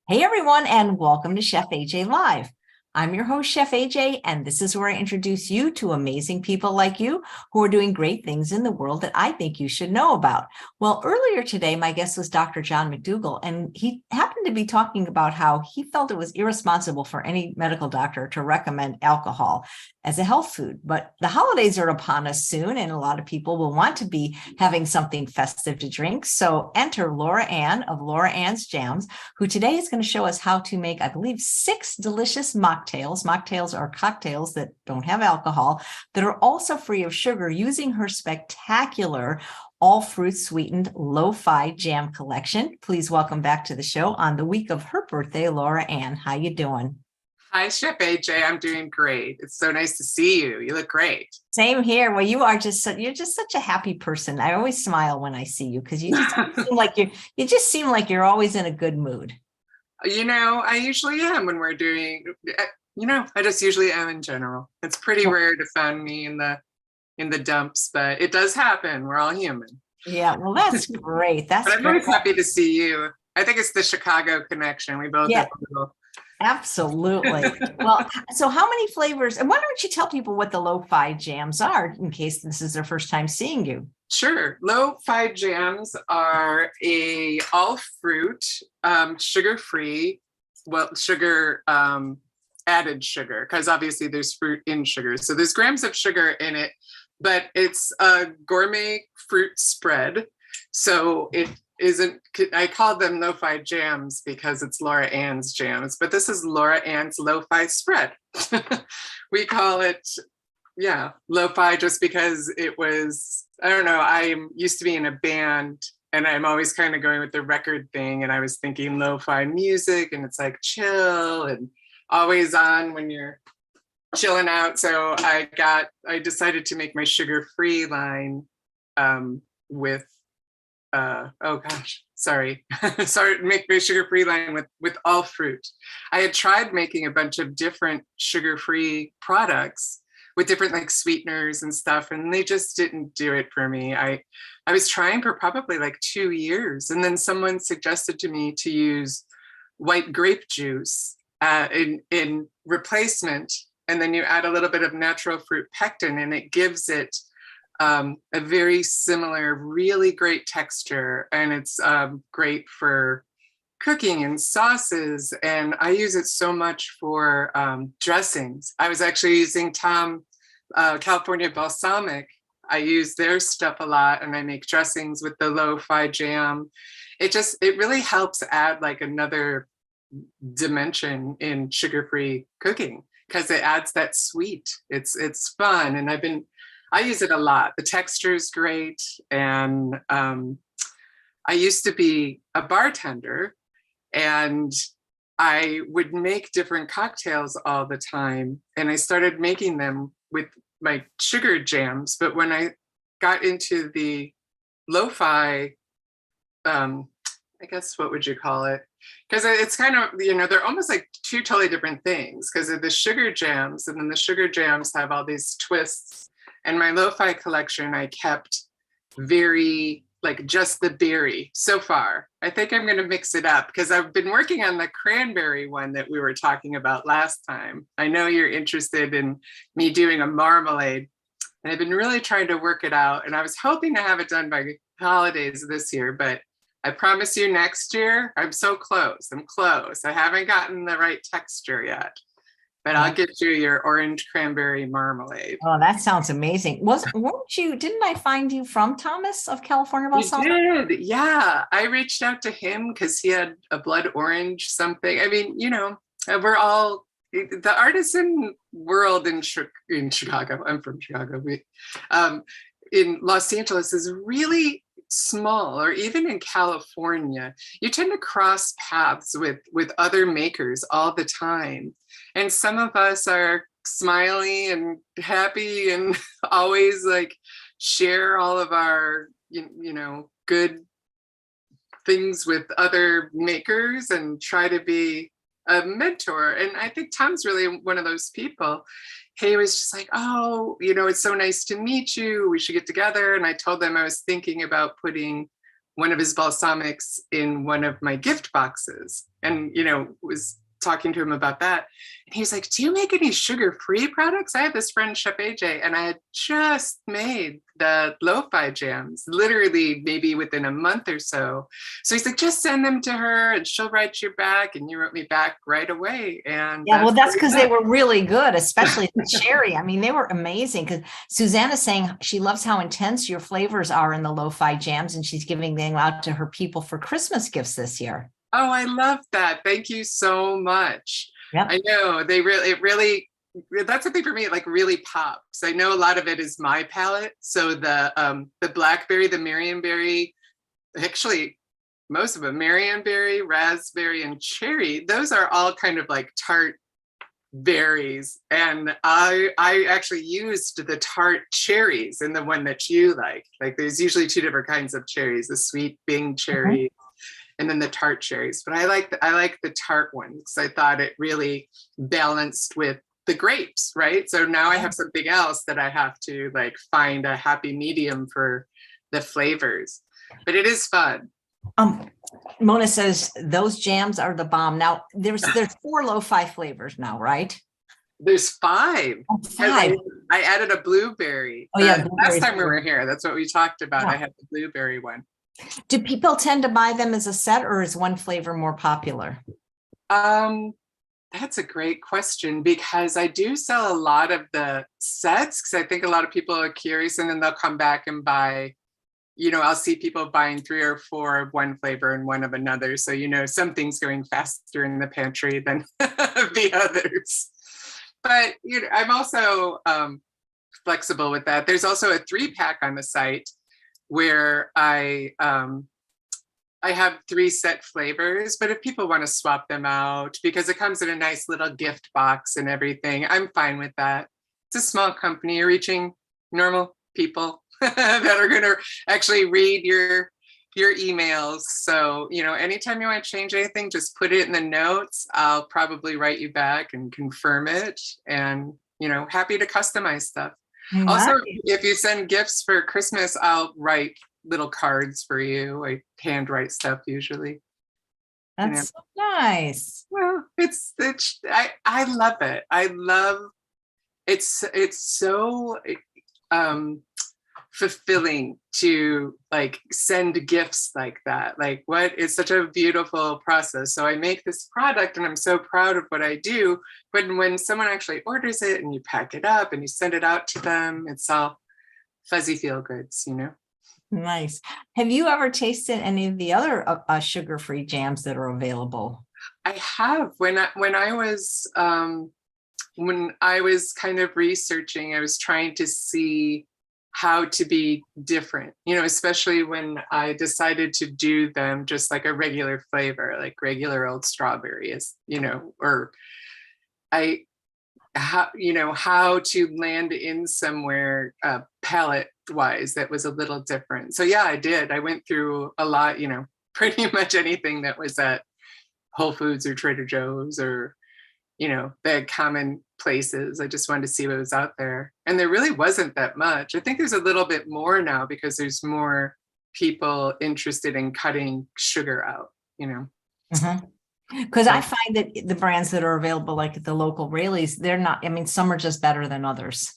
Hey everyone, and welcome to Chef AJ Live. I'm your host, Chef AJ, and this is where I introduce you to amazing people like you who are doing great things in the world that I think you should know about. Well, earlier today, my guest was Dr. John McDougall, and he happened to be talking about how he felt it was irresponsible for any medical doctor to recommend alcohol as a health food. But the holidays are upon us soon, and a lot of people will want to be having something festive to drink. So enter Laura Ann of Laura Ann's Jams, who today is going to show us how to make, I believe, 6 delicious mocktails. Mocktails are cocktails that don't have alcohol, that are also free of sugar, using her spectacular all fruit sweetened lo-fi jam collection. Please welcome back to the show on the week of her birthday, Laura Ann. How you doing? Hi, Chef AJ. I'm doing great. It's so nice to see you. You look great. Same here. Well, you're just such a happy person. I always smile when I see you because you just seem like you're always in a good mood. I usually am when we're doing, I just usually am in general. It's pretty rare to find me in the dumps, but it does happen. We're all human. Yeah, well, that's great. But I'm always happy to see you. I think it's the Chicago connection. We both have a little. Absolutely. Well, so how many flavors? And why don't you tell people what the lo-fi jams are in case this is their first time seeing you? Sure. Lo-fi jams are a all fruit, sugar-free, sugar, added sugar, because obviously there's fruit in sugar. So there's grams of sugar in it, but it's a gourmet fruit spread. So it isn't, I call them lo-fi jams because it's Laura Ann's jams, but this is Laura Ann's lo-fi spread. We call it, lo-fi just because it was, I don't know, I used to be in a band and I'm always kind of going with the record thing. And I was thinking lo-fi music and it's like chill and always on when you're chilling out. So I decided to make my sugar-free line with make my sugar-free line with all fruit. I had tried making a bunch of different sugar-free products with different like sweeteners and stuff, and they just didn't do it for me. I was trying for probably like 2 years, and then someone suggested to me to use white grape juice in replacement, and then you add a little bit of natural fruit pectin, and it gives it a very similar, really great texture, and it's great for cooking and sauces. And I use it so much for dressings. I was actually using California balsamic. I use their stuff a lot, and I make dressings with the lo-fi jam. It really helps add like another dimension in sugar-free cooking because it adds that sweet. It's fun, and I use it a lot. The texture is great. And I used to be a bartender, and I would make different cocktails all the time. And I started making them with my sugar jams. But when I got into the lo-fi, I guess, what would you call it? Because it's kind of, they're almost like 2 totally different things because of the sugar jams. And then the sugar jams have all these twists. And my lo-fi collection, I kept very, like just the berry so far. I think I'm going to mix it up because I've been working on the cranberry one that we were talking about last time. I know you're interested in me doing a marmalade, and I've been really trying to work it out. And I was hoping to have it done by holidays this year, but I promise you next year, I'm so close. I'm close. I haven't gotten the right texture yet. But I'll get you your orange cranberry marmalade. Oh, that sounds amazing. Didn't I find you from Thomas of California Balsamic? You did, yeah. I reached out to him because he had a blood orange something. I mean, we're all, the artisan world in Chicago, I'm from Chicago, in Los Angeles is really small, or even in California, you tend to cross paths with other makers all the time. And some of us are smiley and happy and always like share all of our, good things with other makers and try to be a mentor. And I think Tom's really one of those people. He was just like, oh, it's so nice to meet you. We should get together. And I told them I was thinking about putting one of his balsamics in one of my gift boxes, and was talking to him about that. And he was like, do you make any sugar-free products? I have this friend, Chef AJ, and I had just made the lo-fi jams, literally maybe within a month or so. So he's like, just send them to her and she'll write you back. And you wrote me back right away. And yeah, well, that's because they were really good, especially the cherry. I mean, they were amazing, because Susanna's saying she loves how intense your flavors are in the lo-fi jams, and she's giving them out to her people for Christmas gifts this year. Oh, I love that. Thank you so much. Yep. I know that's something for me, it like really pops. I know a lot of it is my palate. So the blackberry, the Marionberry, actually most of them, Marionberry, raspberry, and cherry, those are all kind of like tart berries. And I actually used the tart cherries in the one that you like. Like there's usually two different kinds of cherries, the sweet Bing cherry, and then the tart cherries. But I like the tart ones because I thought it really balanced with the grapes, right? So now I have something else that I have to like find a happy medium for the flavors. But it is fun. Mona says those jams are the bomb. Now there's 4 lo-fi flavors now, right? There's 5. Oh, 5. I added a blueberry. Oh yeah, last time we were here, that's what we talked about. Yeah. I had the blueberry one. Do people tend to buy them as a set, or is one flavor more popular? That's a great question, because I do sell a lot of the sets, because I think a lot of people are curious and then they'll come back and buy, I'll see people buying 3 or 4 of one flavor and one of another. So, something's going faster in the pantry than the others. But, I'm also flexible with that. There's also a 3-pack on the site where I have 3 set flavors, but if people want to swap them out, because it comes in a nice little gift box and everything, I'm fine with that. It's a small company. You're reaching normal people that are going to actually read your emails. So, anytime you want to change anything, just put it in the notes. I'll probably write you back and confirm it, and, happy to customize stuff. Nice. Also, if you send gifts for Christmas, I'll write little cards for you. I handwrite stuff usually. That's so nice. Well, I love it. I love it's so fulfilling to like send gifts like that. Like it's such a beautiful process. So I make this product and I'm so proud of what I do. But when someone actually orders it and you pack it up and you send it out to them, it's all fuzzy feel goods, Nice. Have you ever tasted any of the other sugar-free jams that are available? I have. When I was kind of researching, I was trying to see how to be different, especially when I decided to do them just like a regular flavor, like regular old strawberry is, or how to land in somewhere palette wise that was a little different. So yeah, I did. I went through a lot, pretty much anything that was at Whole Foods or Trader Joe's or, the common places. I just wanted to see what was out there. And there really wasn't that much. I think there's a little bit more now because there's more people interested in cutting sugar out, Because I find that the brands that are available, like at the local Rayleigh's, they're not, some are just better than others.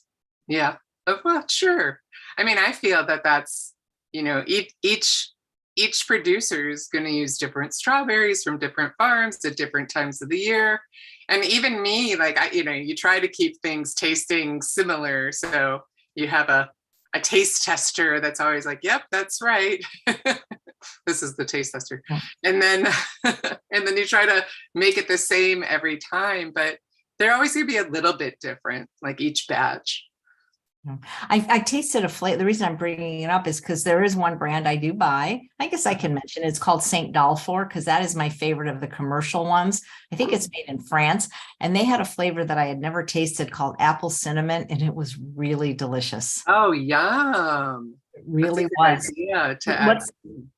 Yeah. Well, sure. I feel that that's, each producer is going to use different strawberries from different farms at different times of the year. And even me, like, you try to keep things tasting similar. So you have a taste tester that's always like, yep, that's right. This is the taste tester. And then you try to make it the same every time, but they're always going to be a little bit different, like each batch. I tasted a flavor. The reason I'm bringing it up is because there is one brand I do buy. I guess I can mention it's called St. Dalfour, because that is my favorite of the commercial ones. I think it's made in France, and they had a flavor that I had never tasted called apple cinnamon, and it was really delicious. Oh, yum. It That's a really good was. idea to add.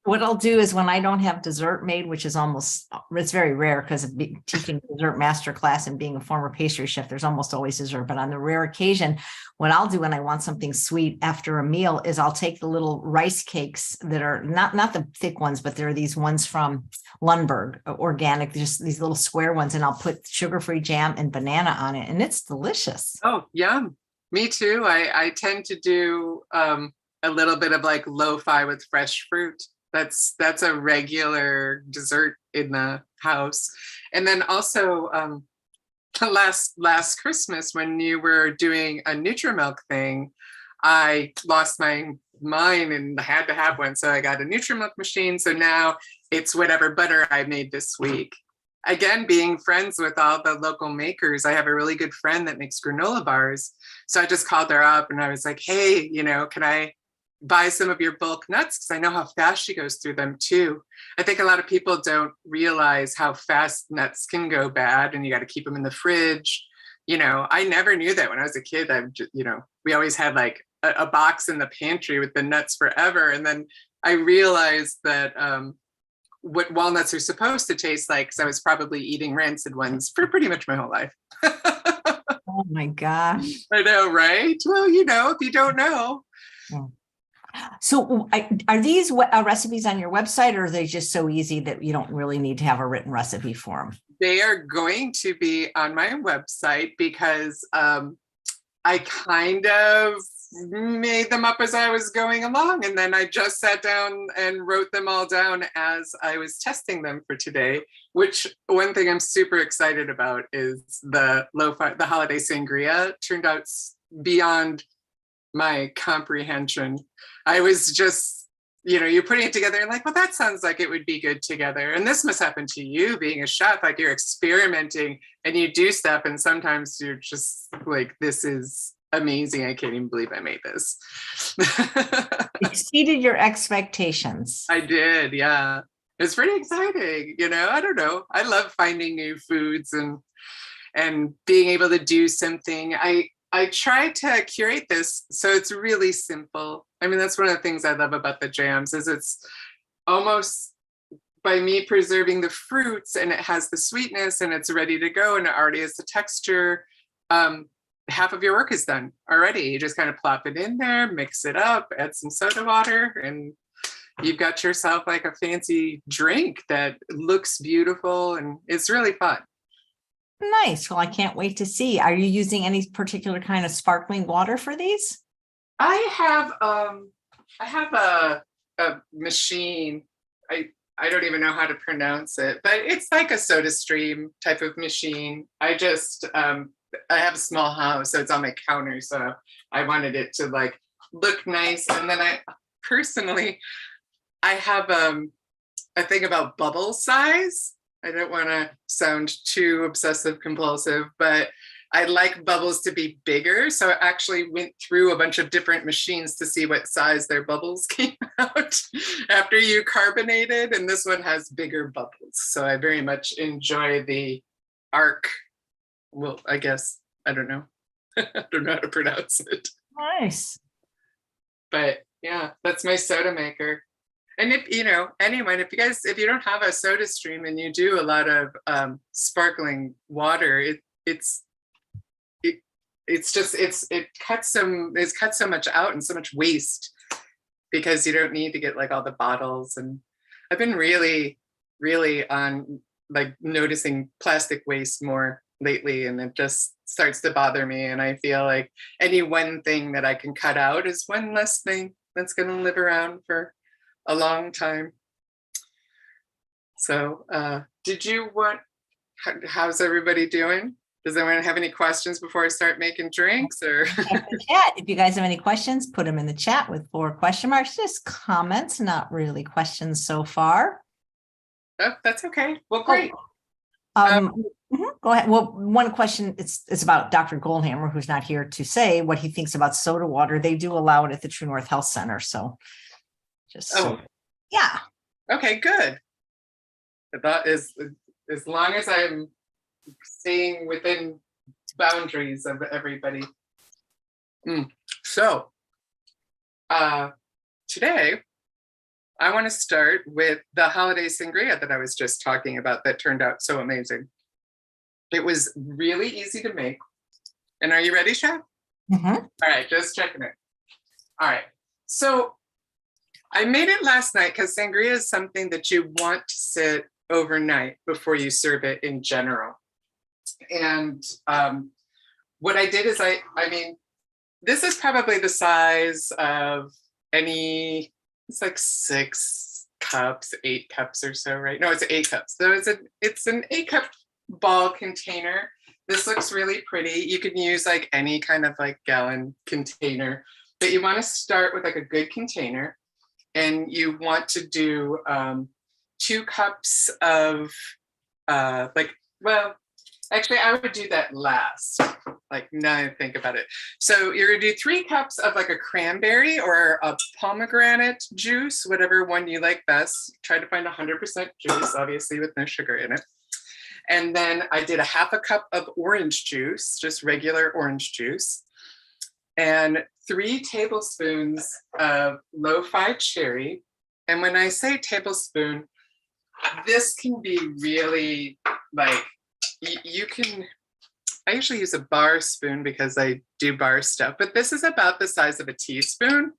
What I'll do is when I don't have dessert made, which is it's very rare because of teaching dessert master class and being a former pastry chef, there's almost always dessert. But on the rare occasion, what I'll do when I want something sweet after a meal is I'll take the little rice cakes that are not the thick ones, but there are these ones from Lundberg, organic, just these little square ones, and I'll put sugar-free jam and banana on it, and it's delicious. Oh, yum. Me too. I tend to do a little bit of like lo-fi with fresh fruit. That's a regular dessert in the house. And then also last Christmas when you were doing a Nutrimilk thing, I lost mine and had to have one. So I got a Nutrimilk machine. So now it's whatever butter I made this week. Again, being friends with all the local makers, I have a really good friend that makes granola bars. So I just called her up and I was like, hey, can I buy some of your bulk nuts? Because I know how fast she goes through them too. I think a lot of people don't realize how fast nuts can go bad and you got to keep them in the fridge. I never knew that when I was a kid. We always had like a box in the pantry with the nuts forever. And then I realized that what walnuts are supposed to taste like, because I was probably eating rancid ones for pretty much my whole life. Oh my gosh. I know, right? Well, if you don't know. Yeah. So are these recipes on your website, or are they just so easy that you don't really need to have a written recipe for them? They are going to be on my website because I kind of made them up as I was going along. And then I just sat down and wrote them all down as I was testing them for today, which one thing I'm super excited about is the holiday sangria turned out beyond my comprehension. I was just, you're putting it together and like, well, that sounds like it would be good together. And this must happen to you being a chef, like you're experimenting and you do stuff. And sometimes you're just like, this is amazing. I can't even believe I made this. Exceeded your expectations. I did. Yeah. It's pretty exciting. I don't know. I love finding new foods and being able to do something. I try to curate this so it's really simple. I mean, that's one of the things I love about the jams is it's almost by me preserving the fruits and it has the sweetness and it's ready to go and it already has the texture. Half of your work is done already. You just kind of plop it in there, mix it up, add some soda water, and you've got yourself like a fancy drink that looks beautiful and it's really fun. Nice. Well, I can't wait to see. Are you using any particular kind of sparkling water for these? I have a machine. I don't even know how to pronounce it, but it's like a soda stream type of machine. I have a small house, so it's on my counter. So I wanted it to like look nice. And then I have a thing about bubble size. I don't want to sound too obsessive compulsive, but I like bubbles to be bigger. So I actually went through a bunch of different machines to see what size their bubbles came out after you carbonated. And this one has bigger bubbles. So I very much enjoy the arc. Well, I guess, I don't know. I don't know how to pronounce it. Nice. But yeah, that's my soda maker. And if if you don't have a soda stream and you do a lot of sparkling water, it cuts so much out and so much waste because you don't need to get like all the bottles. And I've been really, really on like noticing plastic waste more lately, and it just starts to bother me. And I feel like any one thing that I can cut out is one less thing that's going to live around for a long time. So how's everybody doing? Does anyone have any questions before I start making drinks or? Chat. If you guys have any questions, put them in the chat with 4 question marks, just comments, not really questions so far. Oh, that's okay. Well, great. Go ahead. Well, one question, it's about Dr. Goldhammer, who's not here to say what he thinks about soda water. They do allow it at the True North Health Center. So yeah. Okay, good. That is, as long as I'm staying within boundaries of everybody. So today I want to start with the holiday sangria that I was just talking about that turned out so amazing. It was really easy to make. And are you ready, Chef? Mhm. All right, just checking it. All right, so I made it last night because sangria is something that you want to sit overnight before you serve it in general. And what I did is I mean, this is probably the size of any, it's like 6 cups, 8 cups or so, right? No, it's 8 cups. So it's an 8-cup ball container. This looks really pretty. You can use like any kind of like gallon container, but you want to start with like a good container, and you want to do 2 cups of actually I would do that last, like now I think about it. So you're gonna do 3 cups of like a cranberry or a pomegranate juice, whatever one you like best. Try to find 100% juice, obviously with no sugar in it. And then I did a 1/2 cup of orange juice, just regular orange juice, and 3 tablespoons of lo-fi cherry. And when I say tablespoon, this can be really like, you can, I usually use a bar spoon because I do bar stuff, but this is about the size of a teaspoon.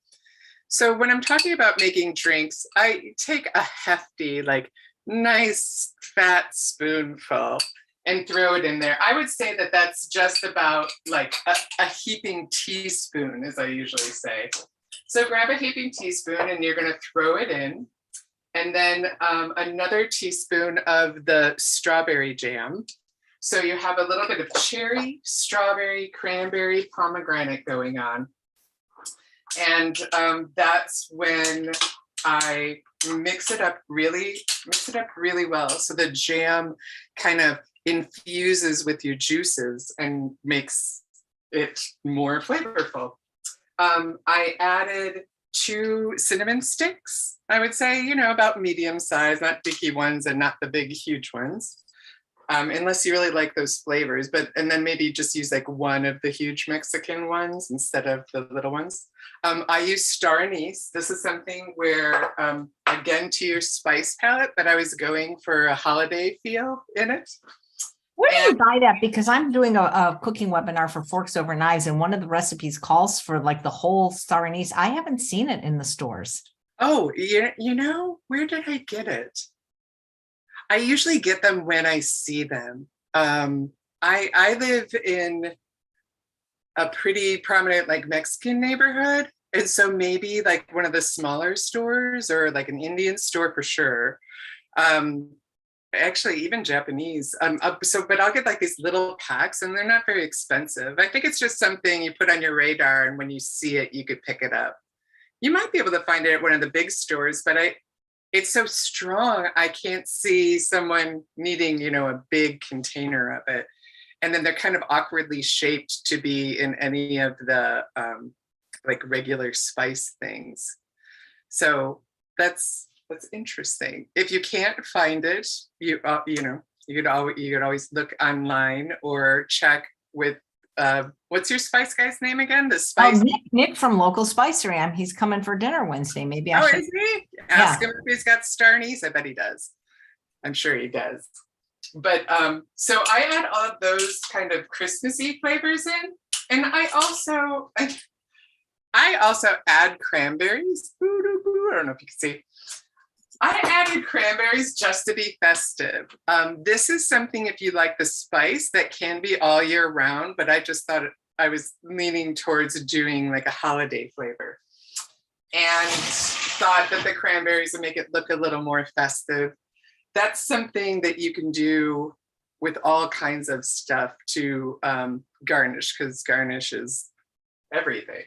So when I'm talking about making drinks, I take a hefty, like nice fat spoonful and throw it in there. I would say that that's just about like a heaping teaspoon, as I usually say. So grab a heaping teaspoon and you're gonna throw it in. And then another teaspoon of the strawberry jam. So you have a little bit of cherry, strawberry, cranberry, pomegranate going on. And that's when I mix it up really well. So the jam kind of infuses with your juices and makes it more flavorful. I added 2 cinnamon sticks, I would say, you know, about medium size, not dicky ones and not the big, huge ones. Unless you really like those flavors, and then maybe just use like 1 of the huge Mexican ones instead of the little ones. I use star anise. This is something where, again, to your spice palette, but I was going for a holiday feel in it. Where do you buy that? Because I'm doing a cooking webinar for Forks Over Knives, and one of the recipes calls for like the whole star anise. I haven't seen it in the stores. Oh, you know, where did I get it? I usually get them when I see them. I live in a pretty prominent like Mexican neighborhood. And so maybe like one of the smaller stores or like an Indian store for sure. Actually even Japanese. But I'll get like these little packs and they're not very expensive. I think it's just something you put on your radar and when you see it, you could pick it up. You might be able to find it at one of the big stores, but it's so strong, I can't see someone needing, you know, a big container of it. And then they're kind of awkwardly shaped to be in any of the like regular spice things. So that's interesting. If you can't find it, you know, you could always look online or check with what's your spice guy's name again? The spice. Oh, Nick from Local Spicery. He's coming for dinner Wednesday. Maybe I should. Is he? Ask him if he's got star anise. I bet he does. I'm sure he does. But so I add all of those kind of Christmassy flavors in, and I also add cranberries. I don't know if you can see. I added cranberries just to be festive. This is something, if you like the spice, that can be all year round, but I just thought I was leaning towards doing like a holiday flavor and thought that the cranberries would make it look a little more festive. That's something that you can do with all kinds of stuff to garnish, because garnish is everything.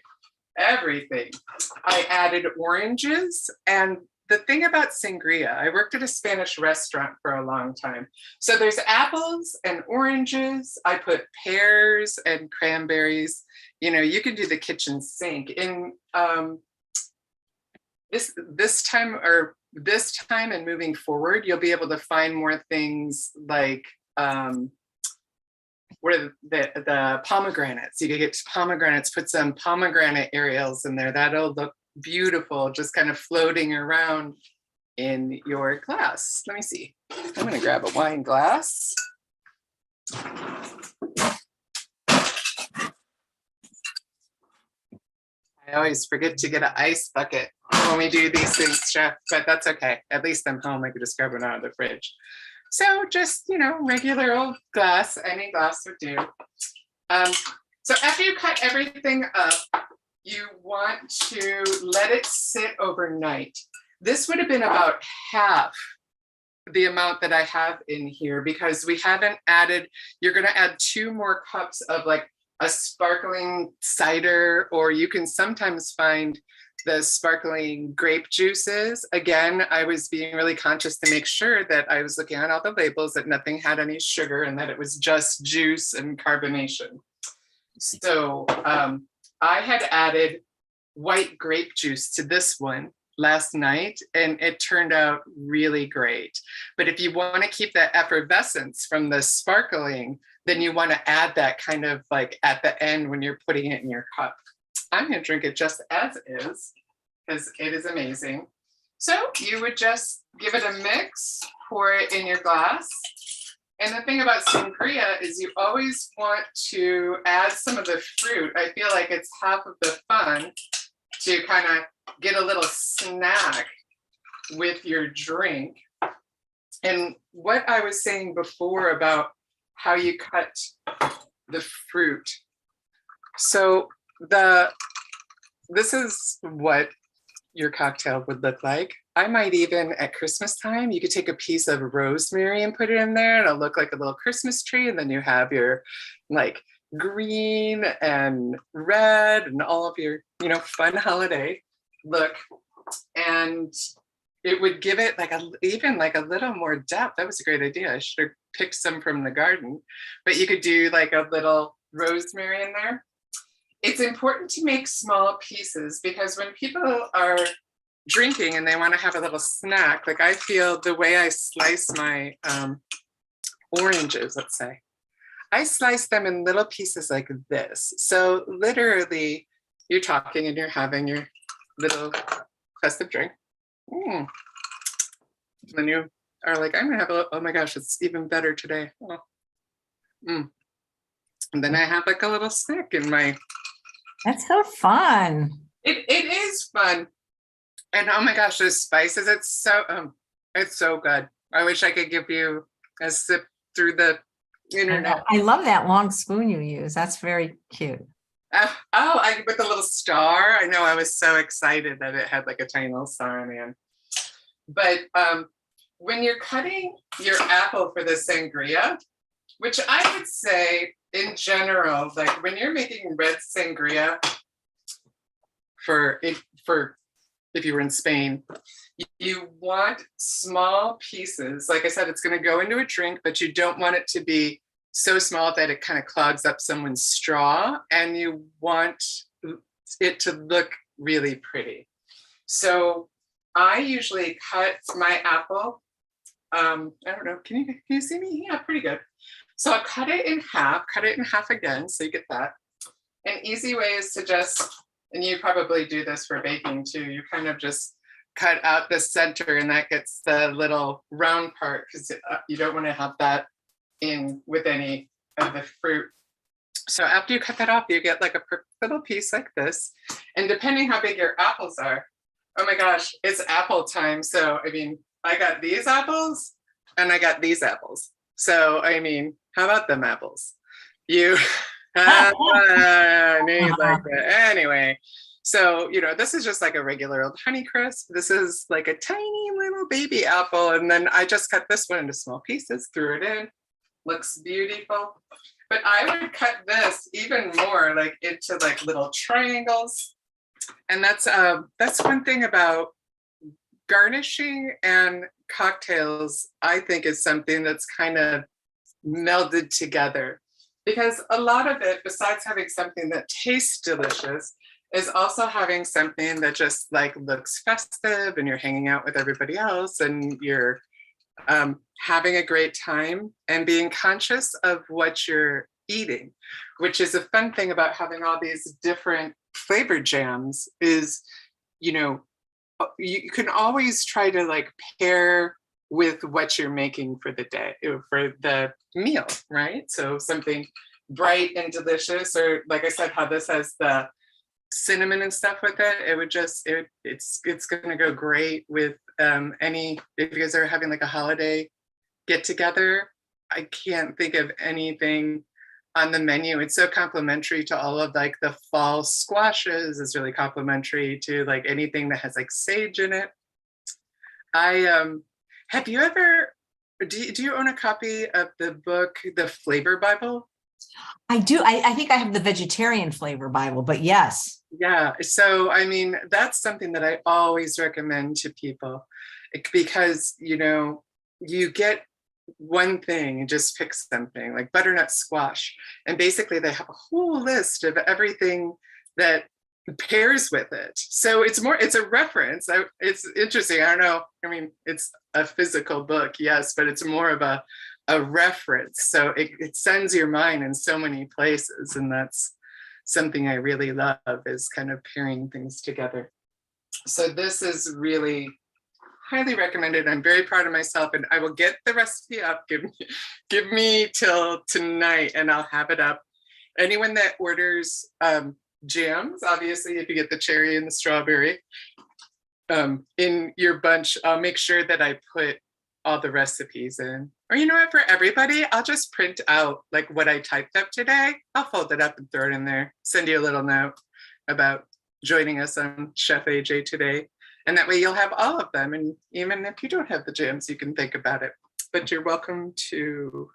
I added oranges, and the thing about sangria, I worked at a Spanish restaurant for a long time. So there's apples and oranges. I put pears and cranberries. You know, you can do the kitchen sink. In this time and moving forward, you'll be able to find more things like what are the pomegranates. You can get pomegranates, put some pomegranate aerials in there. That'll look beautiful, just kind of floating around in your glass. Let me see. I'm going to grab a wine glass. I always forget to get an ice bucket when we do these things, Chef, but that's okay. At least I'm home. I could just grab one out of the fridge. So just, you know, regular old glass, any glass would do. So after you cut everything up, you want to let it sit overnight. This would have been about half the amount that I have in here because we haven't added, you're going to add 2 more cups of like a sparkling cider, or you can sometimes find the sparkling grape juices. Again, I was being really conscious to make sure that I was looking at all the labels, that nothing had any sugar and that it was just juice and carbonation. So I had added white grape juice to this one last night and it turned out really great. But if you want to keep that effervescence from the sparkling, then you want to add that kind of like at the end when you're putting it in your cup. I'm going to drink it just as is because it is amazing. So you would just give it a mix, pour it in your glass. And the thing about sangria is you always want to add some of the fruit. I feel like it's half of the fun to kind of get a little snack with your drink. And what I was saying before about how you cut the fruit. So this is what your cocktail would look like. I might even at Christmas time, you could take a piece of rosemary and put it in there and it'll look like a little Christmas tree. And then you have your like green and red and all of your, you know, fun holiday look. And it would give it like even like a little more depth. That was a great idea. I should have picked some from the garden, but you could do like a little rosemary in there. It's important to make small pieces because when people are drinking and they want to have a little snack, like I feel the way I slice my oranges, let's say, I slice them in little pieces like this. So literally you're talking and you're having your little festive drink. Then you are like, I'm gonna have oh my gosh, it's even better today. Oh. And then I have like a little snack in my. That's so fun. It is fun. And oh my gosh, the spices, it's so good. I wish I could give you a sip through the internet. I love that long spoon you use. That's very cute. With a little star. I know, I was so excited that it had like a tiny little star on the end. But when you're cutting your apple for the sangria, which I would say in general, like when you're making red sangria for if you were in Spain, you want small pieces. Like I said, it's going to go into a drink, but you don't want it to be so small that it kind of clogs up someone's straw, and you want it to look really pretty. So I usually cut my apple. I don't know, can you see me? Yeah, pretty good. So I'll cut it in half again, so you get that. An easy way is to just, and you probably do this for baking too, you kind of just cut out the center and that gets the little round part because you don't want to have that in with any of the fruit. So after you cut that off, you get like a little piece like this. And depending how big your apples are, oh my gosh, it's apple time. So, I mean, I got these apples and I got these apples. So, I mean, how about them apples? You need like that. Anyway, so, you know, this is just like a regular old Honeycrisp. This is like a tiny little baby apple. And then I just cut this one into small pieces, threw it in. Looks beautiful. But I would cut this even more like into like little triangles. And that's one thing about garnishing and cocktails, I think, is something that's kind of melded together, because a lot of it, besides having something that tastes delicious, is also having something that just like looks festive and you're hanging out with everybody else and you're having a great time and being conscious of what you're eating, which is a fun thing about having all these different flavored jams is you know, you can always try to like pair with what you're making for the day, for the meal, right? So something bright and delicious, or like I said, how this has the cinnamon and stuff with it, it would just, it's gonna go great with any, if you guys are having like a holiday get together. I can't think of anything on the menu. It's so complimentary to all of like the fall squashes. It's really complimentary to like anything that has like sage in it. Have you ever, do you own a copy of the book, The Flavor Bible? I do. I think I have the vegetarian flavor Bible, but yes. Yeah. So, I mean, that's something that I always recommend to people because, you know, you get one thing and just pick something like butternut squash. And basically they have a whole list of everything that pairs with it. So it's a reference. It's interesting. I don't know. I mean, it's a physical book, yes, but it's more of a reference. So it sends your mind in so many places. And that's something I really love, is kind of pairing things together. So this is really highly recommended. I'm very proud of myself, and I will get the recipe up. Give me till tonight and I'll have it up. Anyone that orders jams, obviously, if you get the cherry and the strawberry in your bunch, I'll make sure that I put all the recipes in. Or you know what, for everybody, I'll just print out like what I typed up today. I'll fold it up and throw it in there. Send you a little note about joining us on Chef AJ today. And that way you'll have all of them. And even if you don't have the jams, you can think about it. But you're welcome to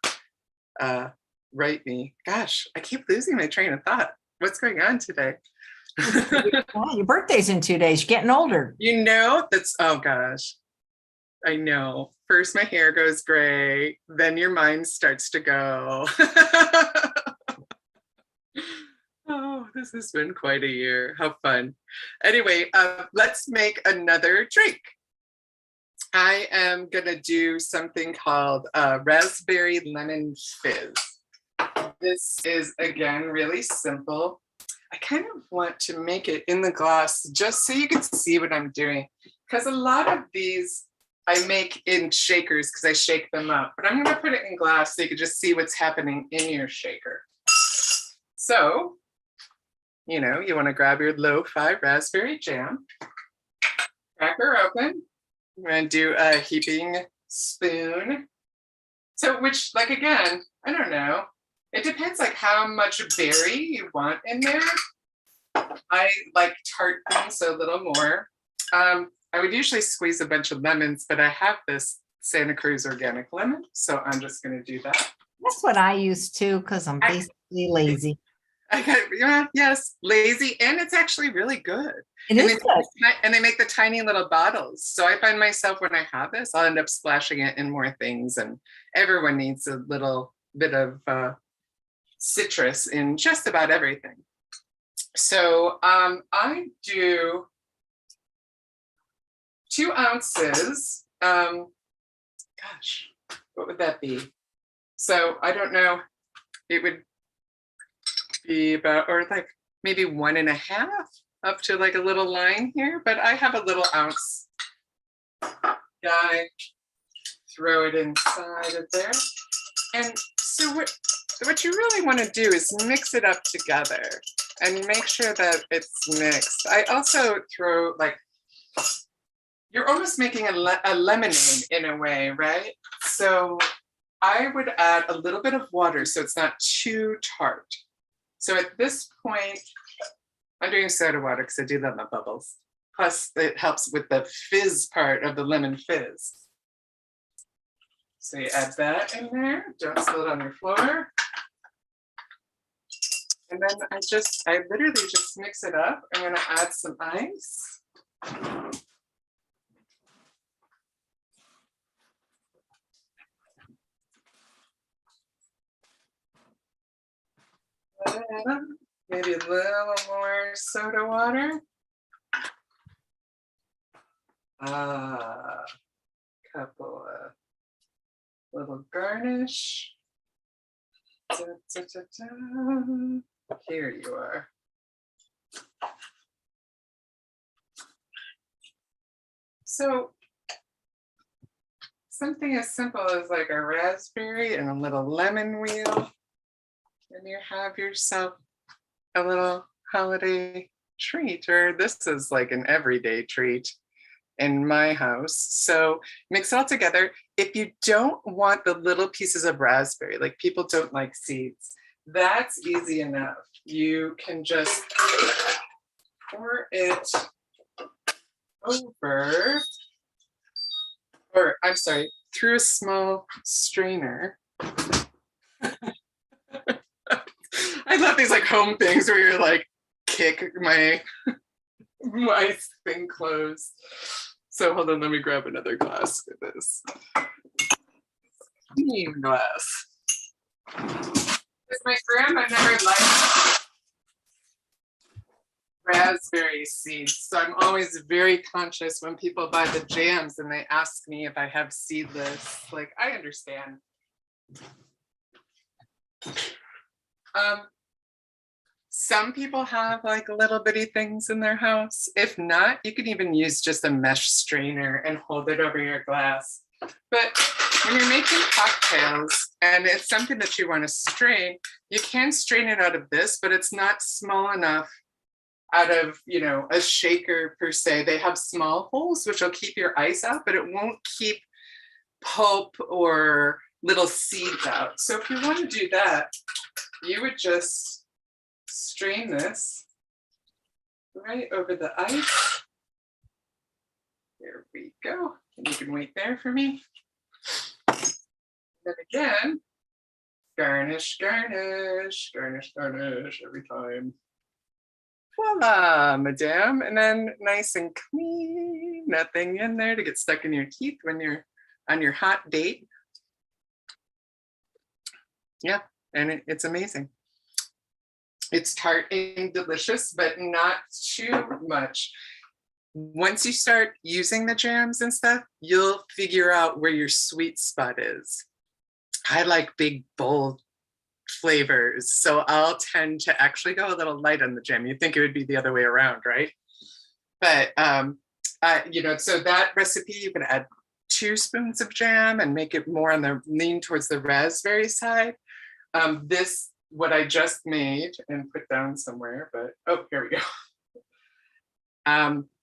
write me. Gosh, I keep losing my train of thought. What's going on today? Well, your birthday's in 2 days. You're getting older. You know, that's, oh gosh. I know. First my hair goes gray, then your mind starts to go. Oh, this has been quite a year. How fun. Anyway, let's make another drink. I am gonna do something called raspberry lemon fizz. This is, again, really simple. I kind of want to make it in the glass just so you can see what I'm doing, because a lot of these I make in shakers because I shake them up, but I'm gonna put it in glass so you can just see what's happening in your shaker. So, you know, you want to grab your lo-fi raspberry jam, crack her open. I'm going to do a heaping spoon. So, which, like, again, I don't know. It depends, like, how much berry you want in there. I like tart things, so a little more. I would usually squeeze a bunch of lemons, but I have this Santa Cruz organic lemon, so I'm just going to do that. That's what I use too, because I'm basically lazy. Yes, lazy, and it's actually really good. It is good. And they make the tiny little bottles. So I find myself, when I have this, I'll end up splashing it in more things, and everyone needs a little bit of citrus in just about everything. So I do 2 ounces. Gosh, what would that be? So I don't know. It would be about, or like maybe 1.5 up to like a little line here, but I have a little ounce guy. Throw it inside of there. And so what you really want to do is mix it up together and make sure that it's mixed. I also throw, like, you're almost making a lemonade in a way, right? So I would add a little bit of water so it's not too tart. So at this point, I'm doing soda water because I do love my bubbles. Plus, it helps with the fizz part of the lemon fizz. So you add that in there. Don't spill it on your floor. And then I literally just mix it up. I'm going to add some ice. Maybe a little more soda water. Couple of little garnish. Da, da, da, da. Here you are. So something as simple as like a raspberry and a little lemon wheel, and you have yourself a little holiday treat, or this is like an everyday treat in my house. So mix it all together. If you don't want the little pieces of raspberry, like people don't like seeds, that's easy enough. You can just pour it over, or I'm sorry, through a small strainer. I love these like home things where you're like, kick my thing closed. So hold on, let me grab another glass for this. Cream glass. Because my grandma never liked raspberry seeds, so I'm always very conscious when people buy the jams and they ask me if I have seedless. Like, I understand. Some people have like little bitty things in their house. If not, you can even use just a mesh strainer and hold it over your glass. But when you're making cocktails and it's something that you want to strain, you can strain it out of this, but it's not small enough out of, you know, a shaker per se. They have small holes which will keep your ice out, but it won't keep pulp or little seeds out. So if you want to do that, you would just strain this right over the ice. There we go. And you can wait there for me. Then again, garnish, garnish, garnish, garnish every time. Voila, madame. And then nice and clean, nothing in there to get stuck in your teeth when you're on your hot date. Yeah, and it's amazing. It's tart and delicious, but not too much. Once you start using the jams and stuff, you'll figure out where your sweet spot is. I like big, bold flavors, so I'll tend to actually go a little light on the jam. You'd think it would be the other way around, right? But you know, so that recipe, you can add 2 spoons of jam and make it more on the lean towards the raspberry side. This, what I just made and put down somewhere, but oh, here we go.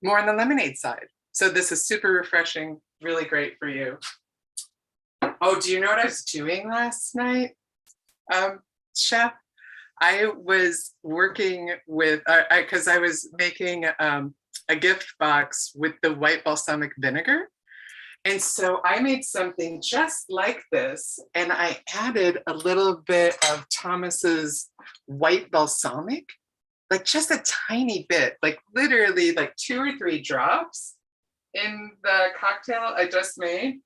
More on the lemonade side. So this is super refreshing, really great for you. Oh, do you know what I was doing last night, Chef? I was working with, because I was making a gift box with the white balsamic vinegar. And so I made something just like this, and I added a little bit of Thomas's white balsamic, like just a tiny bit, like literally like 2 or 3 drops in the cocktail I just made.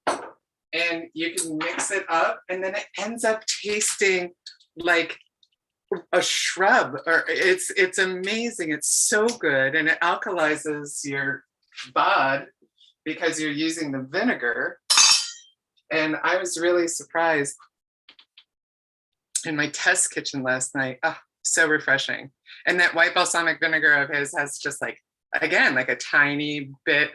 And you can mix it up, and then it ends up tasting like a shrub, or it's amazing. It's so good, and it alkalizes your bod because you're using the vinegar. And I was really surprised in my test kitchen last night. Oh, so refreshing. And that white balsamic vinegar of his has just like, again, like a tiny bit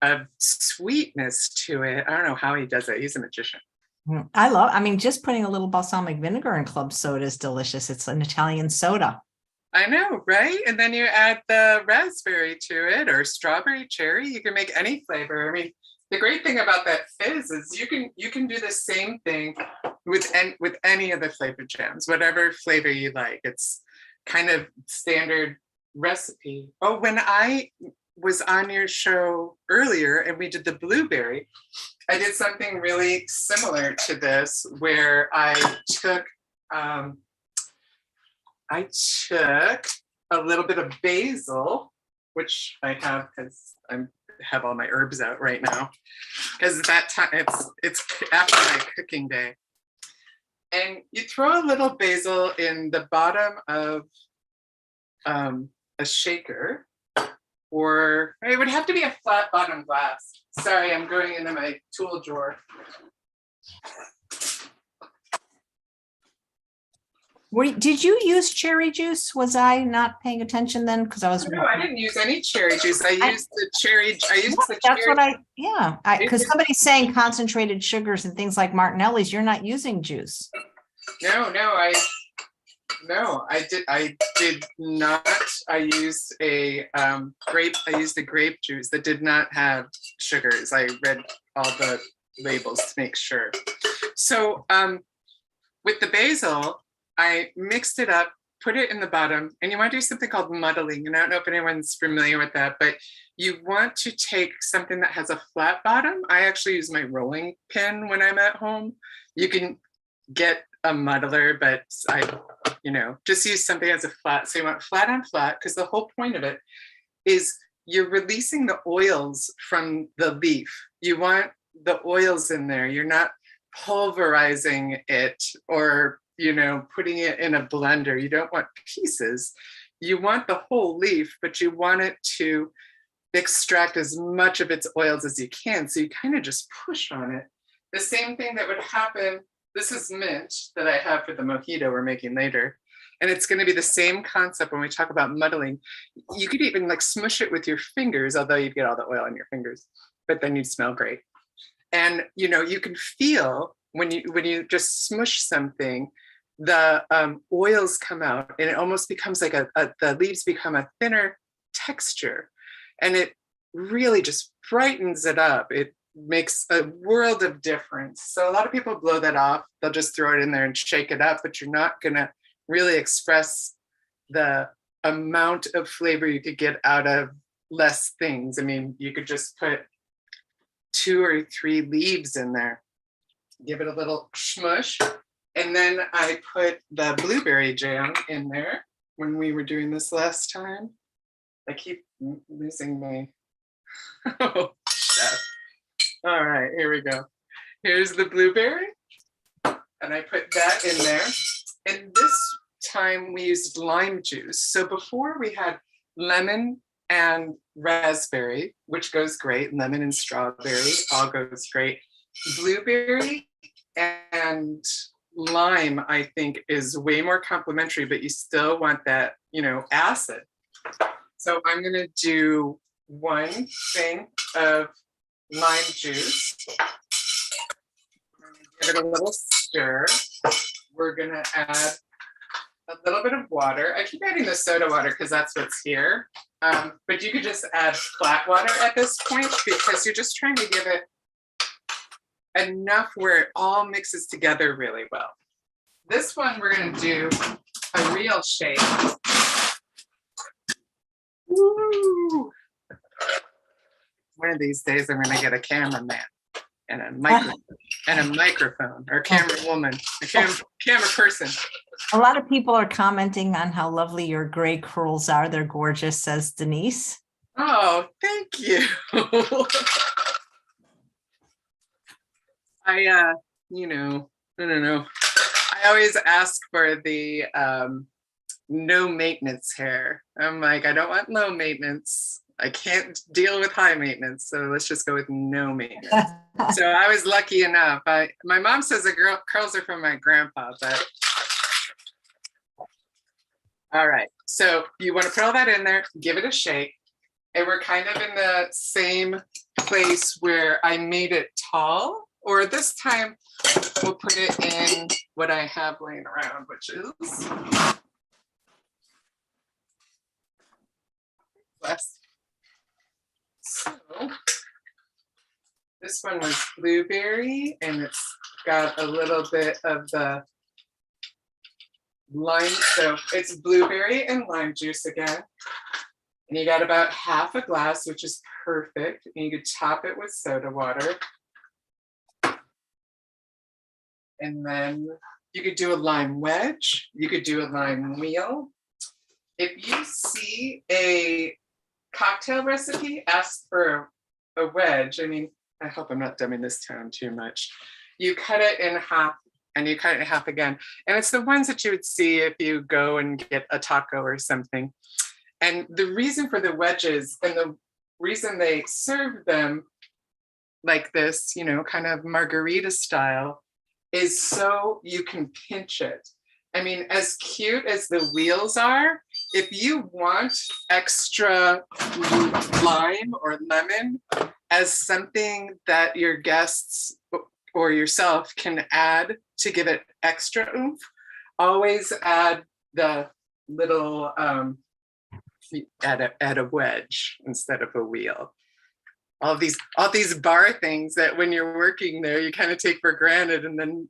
of sweetness to it. I don't know how he does it. He's a magician. I mean, just putting a little balsamic vinegar in club soda is delicious. It's an Italian soda. I know, right? And then you add the raspberry to it, or strawberry, cherry. You can make any flavor. I mean, the great thing about that fizz is you can do the same thing with any of the flavored jams, whatever flavor you like. It's kind of standard recipe. Oh, when I was on your show earlier and we did the blueberry, I did something really similar to this, where I took a little bit of basil, which I have because I have all my herbs out right now, because that time it's after my cooking day. And you throw a little basil in the bottom of a shaker, or it would have to be a flat bottom glass. Sorry, I'm going into my tool drawer. Did you use cherry juice? Was I not paying attention then? Because I was. No, I didn't use any cherry juice. I used the cherry. That's what because somebody's saying concentrated sugars and things like Martinelli's, you're not using juice. No, I did not. I used a grape. I used a grape juice that did not have sugars. I read all the labels to make sure. So with the basil, I mixed it up, put it in the bottom, and you want to do something called muddling. And I don't know if anyone's familiar with that, but you want to take something that has a flat bottom. I actually use my rolling pin when I'm at home. You can get a muddler, but I, just use something as a flat. So you want flat on flat, because the whole point of it is you're releasing the oils from the leaf. You want the oils in there. You're not pulverizing it or putting it in a blender. You don't want pieces. You want the whole leaf, but you want it to extract as much of its oils as you can. So you kind of just push on it. The same thing that would happen. This is mint that I have for the mojito we're making later. And it's going to be the same concept when we talk about muddling. You could even like smush it with your fingers, although you'd get all the oil on your fingers, but then you'd smell great. And you can feel when you just smush something, the oils come out, and it almost becomes like the leaves become a thinner texture, and it really just brightens it up. It makes a world of difference. So a lot of people blow that off. They'll just throw it in there and shake it up, but you're not gonna really express the amount of flavor you could get out of less things. I mean, you could just put 2 or 3 leaves in there, give it a little smush. And then I put the blueberry jam in there when we were doing this last time. I keep losing my, oh, chef. All right, here we go. Here's the blueberry. And I put that in there. And this time we used lime juice. So before we had lemon and raspberry, which goes great. Lemon and strawberry all goes great. Blueberry and lime, I think, is way more complimentary, but you still want that, acid. So I'm going to do 1 thing of lime juice. Give it a little stir. We're going to add a little bit of water. I keep adding the soda water because that's what's here. But you could just add flat water at this point because you're just trying to give it enough where it all mixes together really well. This one, we're going to do a real shake. Woo! One of these days, I'm going to get a cameraman and a microphone, or a camera woman, a camera person. A lot of people are commenting on how lovely your gray curls are. They're gorgeous, says Denise. Oh, thank you. I don't know. I always ask for the no maintenance hair. I'm like, I don't want low maintenance. I can't deal with high maintenance. So let's just go with no maintenance. So I was lucky enough. My mom says the curls are from my grandpa, but all right. So you want to put all that in there, give it a shake. And we're kind of in the same place where I made it tall, or this time we'll put it in what I have laying around, which is less. So this one was blueberry, and it's got a little bit of the lime. So it's blueberry and lime juice again. And you got about half a glass, which is perfect. And you could top it with soda water. And then you could do a lime wedge. You could do a lime wheel. If you see a cocktail recipe, ask for a wedge. I mean, I hope I'm not dumbing this down too much. You cut it in half, and you cut it in half again. And it's the ones that you would see if you go and get a taco or something. And the reason for the wedges, and the reason they serve them like this, kind of margarita style, is so you can pinch it. I mean, as cute as the wheels are, if you want extra lime or lemon as something that your guests or yourself can add to give it extra oomph, always add the little, add a wedge instead of a wheel. All these bar things that when you're working there, you kind of take for granted, and then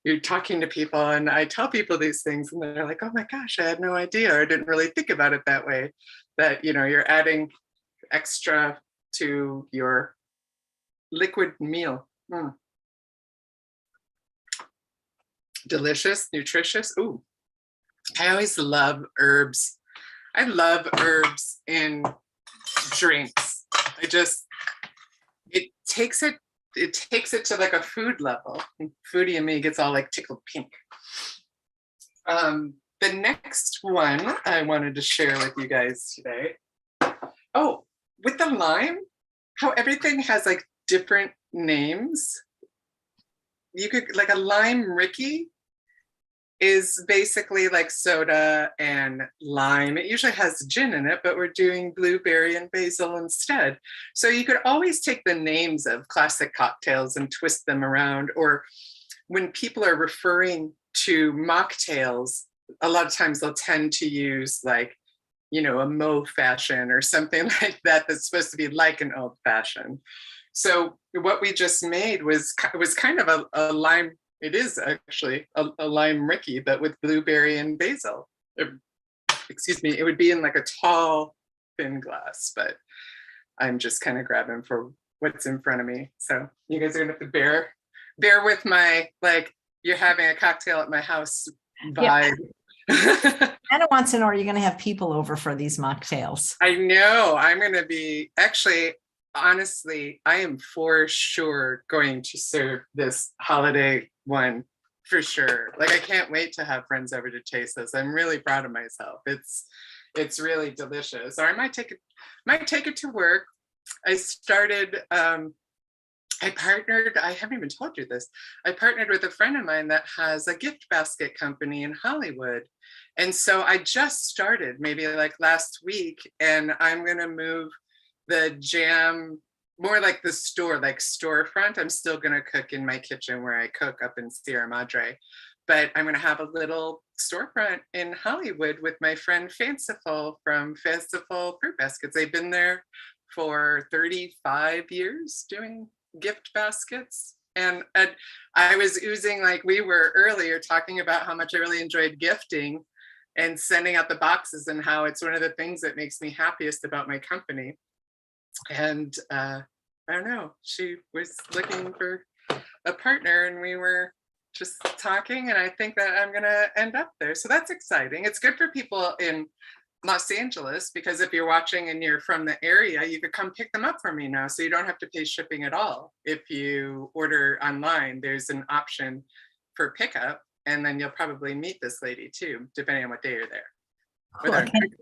you're talking to people, and I tell people these things and they're like, oh my gosh, I had no idea, or I didn't really think about it that way, that you're adding extra to your liquid meal. Delicious, nutritious. Ooh, I always love herbs. I love herbs in drinks. It takes it to like a food level. And foodie in me gets all like tickled pink. The next one I wanted to share with you guys today. Oh, with the lime, how everything has like different names. You could, like, a lime rickey is basically like soda and lime. It usually has gin in it, but we're doing blueberry and basil instead. So you could always take the names of classic cocktails and twist them around. Or when people are referring to mocktails, a lot of times they'll tend to use like, a Mo fashion or something like that that's supposed to be like an old fashioned. So what we just made was kind of a lime. It is actually a lime rickey, but with blueberry and basil. Excuse me, it would be in like a tall, thin glass, but I'm just kind of grabbing for what's in front of me. So you guys are gonna have to bear with my, like, you're having a cocktail at my house vibe. Yeah. Anna wants to know, are you going to have people over for these mocktails? I know, I'm gonna be, actually, honestly, I am for sure going to serve this holiday one for sure. Like, I can't wait to have friends over to taste this. I'm really proud of myself. It's really delicious. Or I might take it to work. I started, I haven't even told you this. I partnered with a friend of mine that has a gift basket company in Hollywood. And so I just started maybe like last week, and I'm gonna move the jam more like the store, like storefront. I'm still gonna cook in my kitchen where I cook up in Sierra Madre, but I'm gonna have a little storefront in Hollywood with my friend Fanciful from Fanciful Fruit Baskets. They've been there for 35 years doing gift baskets. And I was oozing, like we were earlier talking about how much I really enjoyed gifting and sending out the boxes, and how it's one of the things that makes me happiest about my company. And I don't know, she was looking for a partner, and we were just talking, and I think that I'm gonna end up there. So that's exciting. It's good for people in Los Angeles, because if you're watching and you're from the area, you could come pick them up for me now, so you don't have to pay shipping at all. If you order online, there's an option for pickup, and then you'll probably meet this lady too, depending on what day you're there,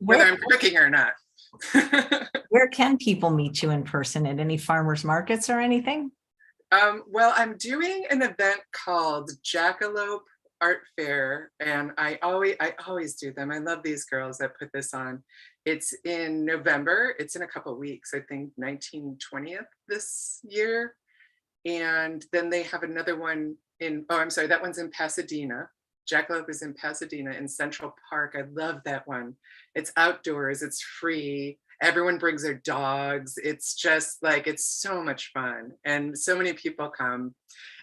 whether I'm cooking or not. Where can people meet you in person? At any farmers markets or anything? Well, I'm doing an event called Jackalope Art Fair, and I always do them. I love these girls that put this on. It's in November. It's in a couple of weeks, I think 19th, 20th this year. And then they have another one in, oh, I'm sorry, that one's in Pasadena. Jackalope is in Pasadena in Central Park. I love that one. It's outdoors, it's free. Everyone brings their dogs. It's just like, it's so much fun. And so many people come.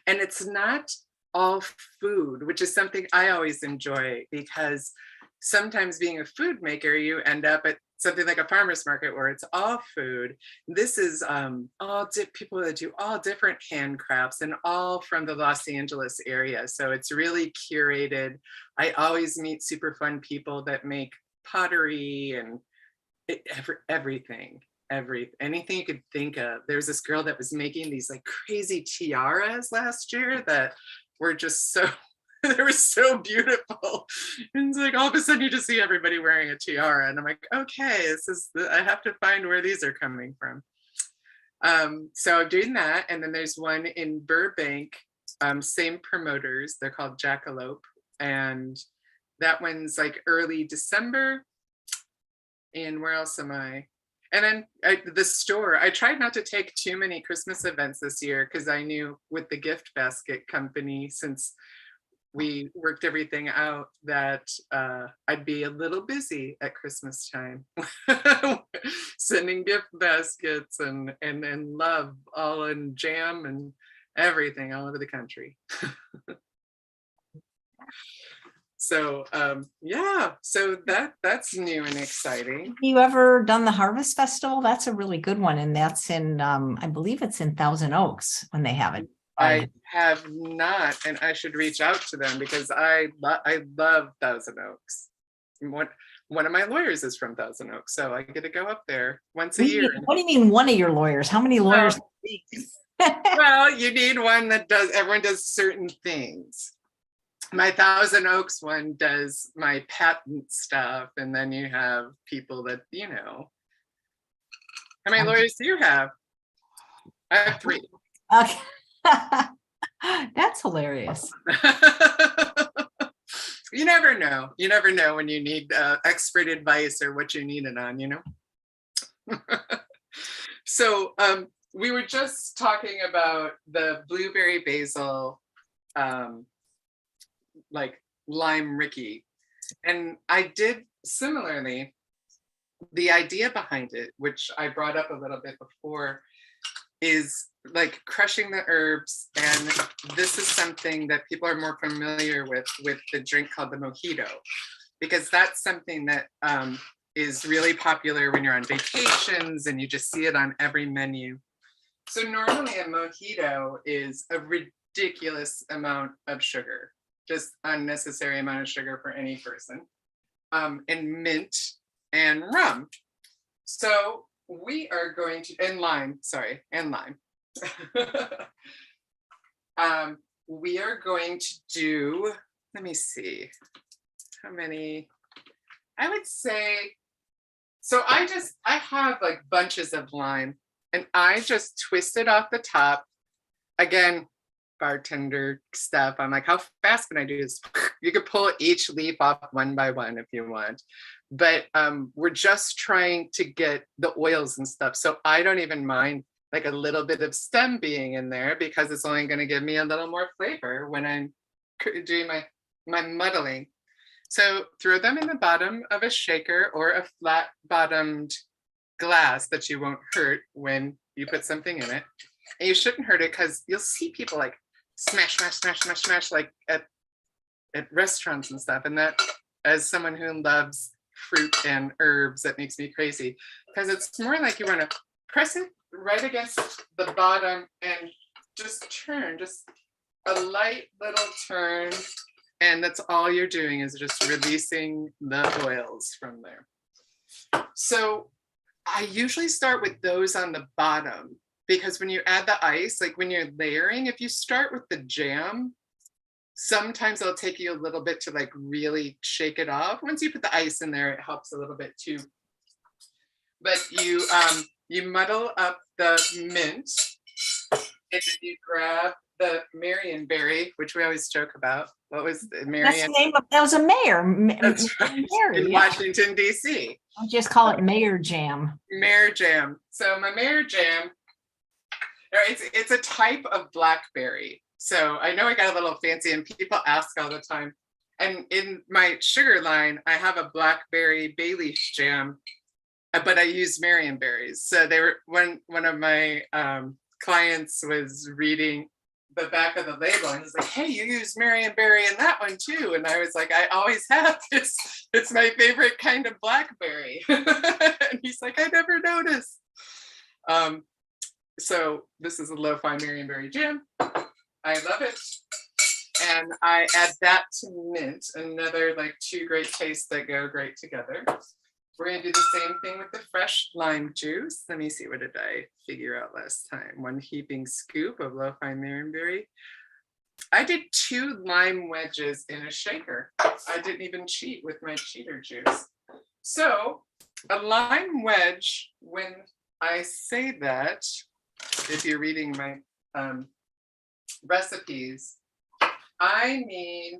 And it's not all food, which is something I always enjoy, because sometimes being a food maker, you end up at something like a farmer's market where it's all food. This is people that do all different handcrafts, and all from the Los Angeles area. So it's really curated. I always meet super fun people that make pottery and everything, anything you could think of. There's this girl that was making these like crazy tiaras last year that were just so they were so beautiful. And it's like all of a sudden you just see everybody wearing a tiara, and I'm like, okay, I have to find where these are coming from. So I'm doing that. And then there's one in Burbank, same promoters, they're called Jackalope, and that one's like early December. And where else am I? And then the store, I tried not to take too many Christmas events this year because I knew with the gift basket company, since we worked everything out, that I'd be a little busy at Christmas time, sending gift baskets and love all in jam and everything all over the country. So yeah, so that's new and exciting. Have you ever done the Harvest Festival? That's a really good one, and that's in I believe it's in Thousand Oaks when they have it. I have not, and I should reach out to them because I love Thousand Oaks. One of my lawyers is from Thousand Oaks, so I get to go up there once a year. What do you mean, one of your lawyers? How many lawyers? Well, you need one that does. Everyone does certain things. My Thousand Oaks one does my patent stuff, and then you have people that, you know. How many lawyers do you have? I have 3. Okay. That's hilarious. You never know. You never know when you need expert advice or what you need it on, you know. So we were just talking about the blueberry basil like lime rickey, and I did similarly. The idea behind it, which I brought up a little bit before, is like crushing the herbs, and this is something that people are more familiar with the drink called the mojito, because that's something that is really popular when you're on vacations and you just see it on every menu. So normally a mojito is a ridiculous amount of sugar, just unnecessary amount of sugar for any person, and mint and rum. So we are going to, and lime. We are going to do, let me see, how many, I would say, so I have like bunches of lime, and I just twist it off the top. Again, bartender stuff. I'm like, how fast can I do this? You could pull each leaf off one by one if you want. But we're just trying to get the oils and stuff. So I don't even mind like a little bit of stem being in there, because it's only going to give me a little more flavor when I'm doing my muddling. So throw them in the bottom of a shaker or a flat bottomed glass that you won't hurt when you put something in it. And you shouldn't hurt it, because you'll see people like smash, like at restaurants and stuff. And that, as someone who loves fruit and herbs, that makes me crazy, because it's more like you want to press it right against the bottom and just turn, just a light little turn. And that's all you're doing, is just releasing the oils from there. So I usually start with those on the bottom, because when you add the ice, like when you're layering, if you start with the jam, sometimes it'll take you a little bit to like really shake it off. Once you put the ice in there, it helps a little bit too. But you muddle up the mint, and then you grab the Marionberry, which we always joke about. What was the Marion? That's the name of, that was a mayor. That's right. In Washington, D.C. I'll just call it Mayor Jam. Mayor Jam. So my Mayor Jam, it's a type of blackberry. So I know I got a little fancy, and people ask all the time. And in my sugar line, I have a blackberry bay leaf jam, but I use Marionberries. So they were, one of my clients was reading the back of the label, and he's like, hey, you use Marionberry in that one too. And I was like, I always have. It's my favorite kind of blackberry. And he's like, I never noticed. So this is a lo-fi Marionberry jam. I love it. And I add that to mint, another like 2 great tastes that go great together. We're gonna do the same thing with the fresh lime juice. Let me see, what did I figure out last time? 1 heaping scoop of lo-fi Marionberry. I did 2 lime wedges in a shaker. I didn't even cheat with my cheater juice. So a lime wedge, when I say that, if you're reading my recipes, I mean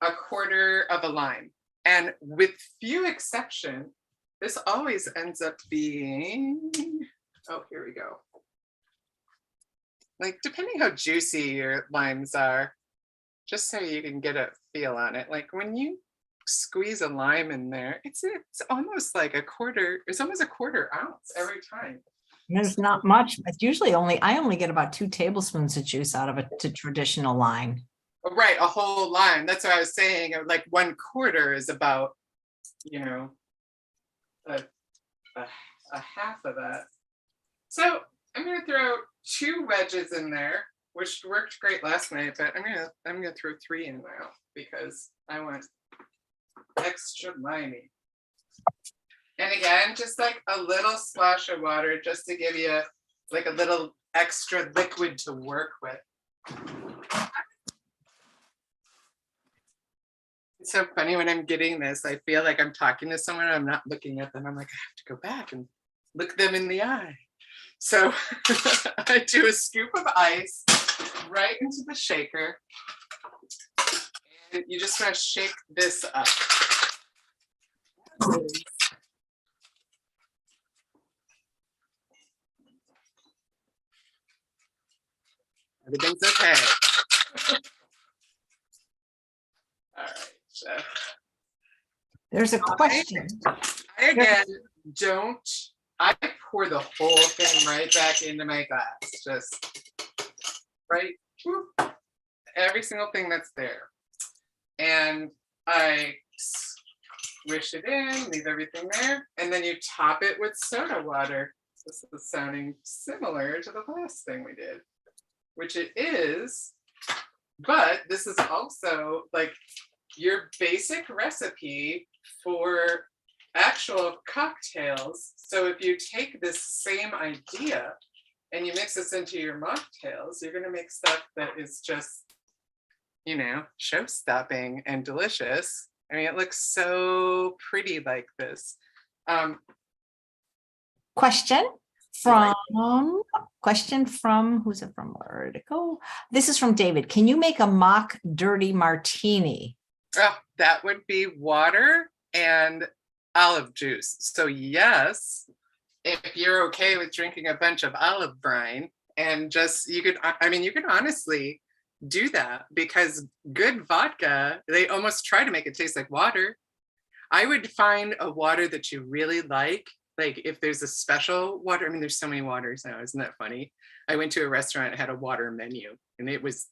1/4 of a lime. And with few exception, this always ends up being, oh, here we go. Like, depending how juicy your limes are, just so you can get a feel on it. Like when you squeeze a lime in there, it's almost like it's almost a 1/4 ounce every time. There's not much. It's usually I only get about 2 tablespoons of juice out of a traditional lime. Right, a whole lime. That's what I was saying. Like 1/4 is about, you know, a half of that. So I'm gonna throw 2 wedges in there, which worked great last night, but I'm gonna throw 3 in now because I want extra limey. And again, just like a little splash of water just to give you like a little extra liquid to work with. It's so funny when I'm getting this, I feel like I'm talking to someone, I'm not looking at them. I'm like, I have to go back and look them in the eye. So I do a scoop of ice right into the shaker. And you just want to shake this up. Everything's okay. All right. So There's a question. I again I pour the whole thing right back into my glass. Just right, whoop, every single thing that's there. And I swish it in, leave everything there, and then you top it with soda water. This is sounding similar to the last thing we did, which it is, but this is also like your basic recipe for actual cocktails. So if you take this same idea and you mix this into your mocktails, you're going to make stuff that is just, you know, show-stopping and delicious. I mean, it looks so pretty like this. Question from who's it from? Where did it go? This is from David. Can you make a mock dirty martini? Oh, that would be water and olive juice. So yes, if you're okay with drinking a bunch of olive brine, and just you could honestly do that, because good vodka, they almost try to make it taste like water. I would find a water that you really like if there's a special water. I mean, there's so many waters now, isn't that funny? I went to a restaurant that had a water menu, and it was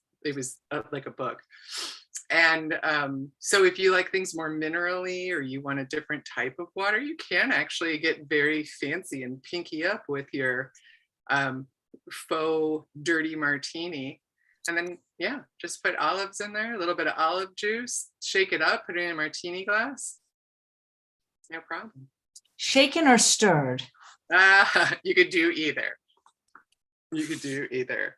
like a book. And so if you like things more minerally, or you want a different type of water, you can actually get very fancy and pinky up with your faux dirty martini. And then, yeah, just put olives in there, a little bit of olive juice, shake it up, put it in a martini glass. No problem. Shaken or stirred? You could do either. You could do either.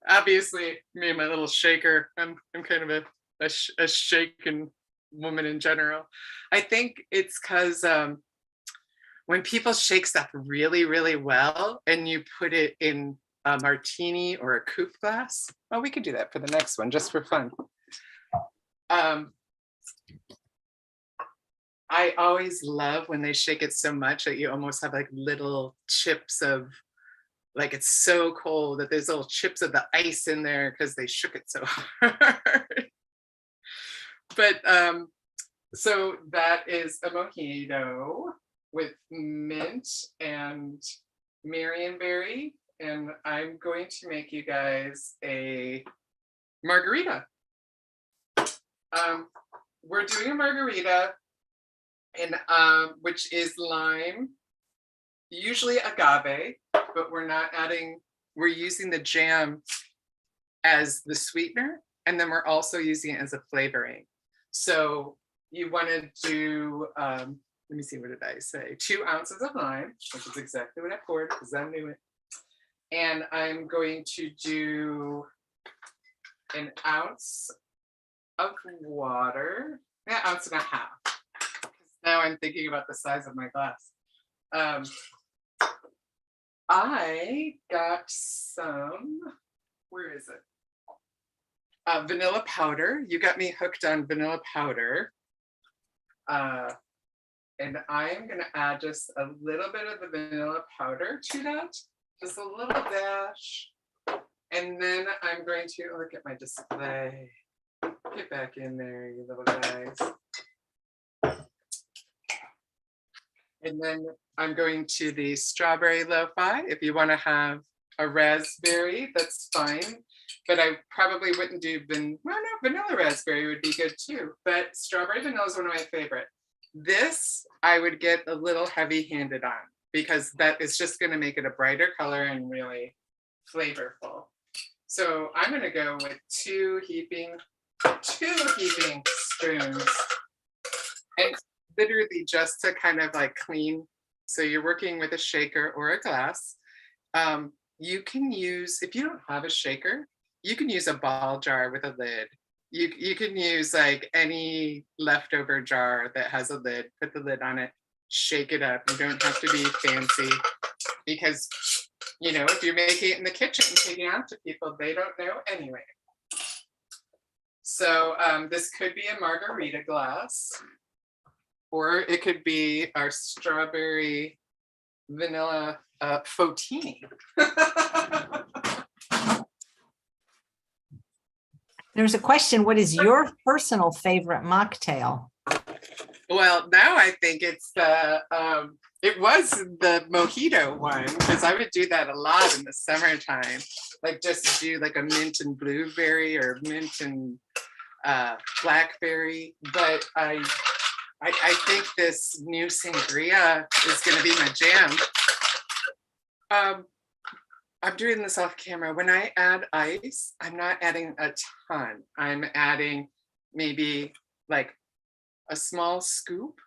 Obviously, me and my little shaker, I'm kind of a shaken woman in general. I think it's because when people shake stuff really, really well and you put it in a martini or a coupe glass, well, we could do that for the next one just for fun. I always love when they shake it so much that you almost have like little chips of, like it's so cold that there's little chips of the ice in there because they shook it so hard. But so that is a mojito with mint and Marionberry, and I'm going to make you guys a margarita. We're doing a margarita, and which is lime, usually agave, but we're using the jam as the sweetener, and then we're also using it as a flavoring. So you want to do, let me see, what did I say? 2 ounces of lime, which is exactly what I poured because I knew it. And I'm going to do 1 ounce of water, 1.5 ounces. Now I'm thinking about the size of my glass. I got some, where is it? vanilla powder. You got me hooked on vanilla powder. And I'm going to add just a little bit of the vanilla powder to that, just a little dash. And then I'm going to look at my display. Get back in there, you little guys. And then I'm going to the strawberry lo-fi. If you want to have a raspberry, that's fine. But I probably wouldn't do, vanilla raspberry would be good too. But strawberry vanilla is one of my favorite. This, I would get a little heavy-handed on because that is just going to make it a brighter color and really flavorful. So I'm going to go with two heaping spoons, and literally just to kind of like clean. So you're working with a shaker or a glass. You can use, if you don't have a shaker, you can use a ball jar with a lid. You can use like any leftover jar that has a lid, put the lid on it, shake it up. You don't have to be fancy because, you know, if you're making it in the kitchen and taking it out to people, they don't know anyway. So this could be a margarita glass, or it could be our strawberry vanilla fotini. There's a question, what is your personal favorite mocktail? Well, now I think it's the, it was the mojito one, because I would do that a lot in the summertime. Like just do like a mint and blueberry or mint and blackberry. But I think this new sangria is going to be my jam. I'm doing this off camera. When I add ice, I'm not adding a ton. I'm adding maybe like a small scoop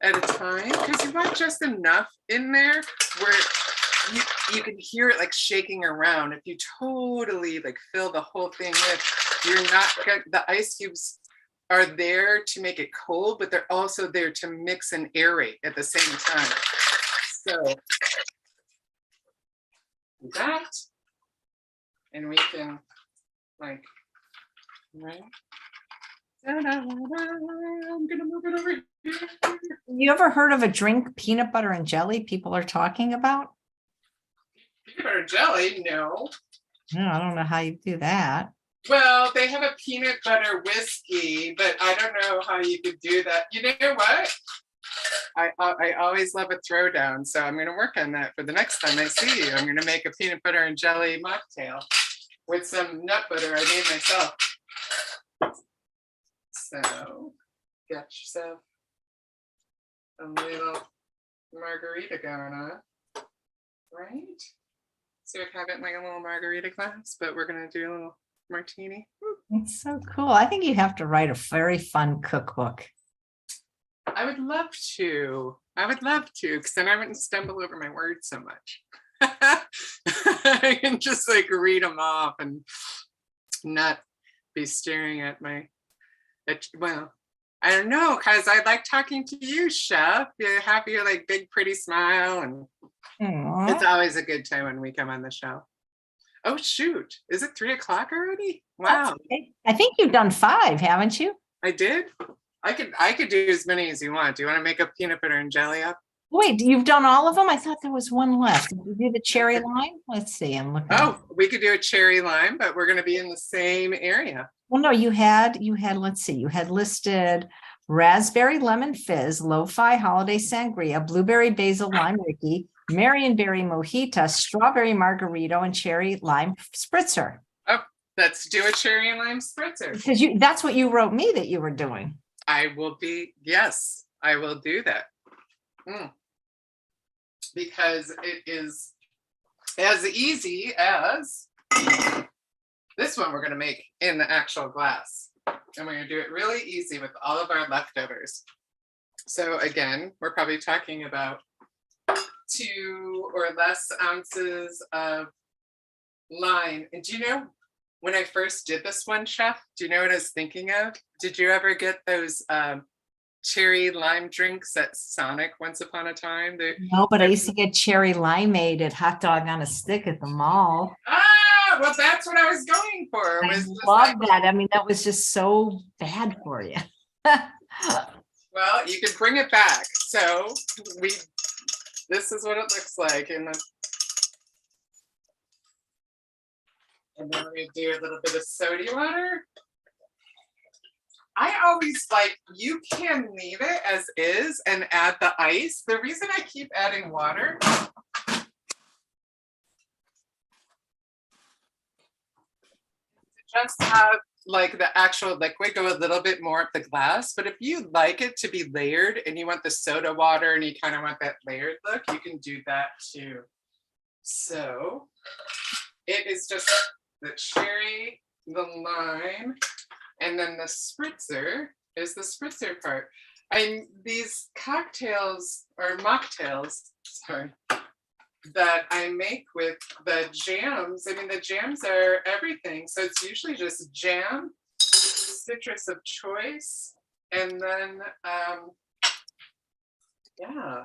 at a time, because you want just enough in there where you can hear it like shaking around. If you totally like fill the whole thing with, you're not gonna, the ice cubes are there to make it cold, but they're also there to mix and aerate at the same time. So that, and we can like, right? I'm gonna move it over here. You ever heard of a drink, peanut butter and jelly, people are talking about? Peanut butter and jelly? No. No, I don't know how you do that. Well, they have a peanut butter whiskey, but I don't know how you could do that. You know what? I always love a throwdown, so I'm going to work on that for the next time I see you. I'm going to make a peanut butter and jelly mocktail with some nut butter I made myself. So, get yourself a little margarita going on, right? So we have it in like a little margarita glass, but we're going to do a little martini. It's so cool. I think you have to write a very fun cookbook. I would love to. Because then I wouldn't stumble over my words so much. I can just like read them off and not be staring at my, well, I don't know, because I like talking to you, Chef. You have your like big pretty smile, and Aww. it's always a good time when we come on the show. Oh shoot, is it 3 o'clock already? Wow. Okay. I think you've done 5, haven't you? I did. I could do as many as you want. Do you want to make a peanut butter and jelly up? Wait, you've done all of them? I thought there was one left. Did you do the cherry lime? Let's see. I'm looking. Oh, we could do a cherry lime, but we're going to be in the same area. Well, no, you had, let's see, you had listed raspberry lemon fizz, lo-fi holiday sangria, blueberry basil lime rickey, Marionberry mojito, strawberry margarita, and cherry lime spritzer. Oh, let's do a cherry and lime spritzer. Because that's what you wrote me that you were doing. I will be, yes, I will do that. Because it is as easy as this one we're going to make in the actual glass. And we're going to do it really easy with all of our leftovers. So again, we're probably talking about 2 or less ounces of lime. And do you know, when I first did this one, Chef, do you know what I was thinking of? Did you ever get those cherry lime drinks at Sonic once upon a time? No, but I used to get cherry limeade at Hot Dog on a Stick at the mall. Ah, Well, that's what I was going for. I Was just love like, that. I mean, that was just so bad for you. well, you can bring it back. So this is what it looks like. And then we're gonna do a little bit of soda water. I always like, you can leave it as is and add the ice. The reason I keep adding water just have like the actual liquid go a little bit more up the glass. But if you like it to be layered and you want the soda water and you kind of want that layered look, you can do that too. So it is just the cherry, the lime, and then the spritzer is the spritzer part. These cocktails or mocktails, sorry, that I make with the jams. I mean, the jams are everything. So it's usually just jam, citrus of choice, and then, yeah,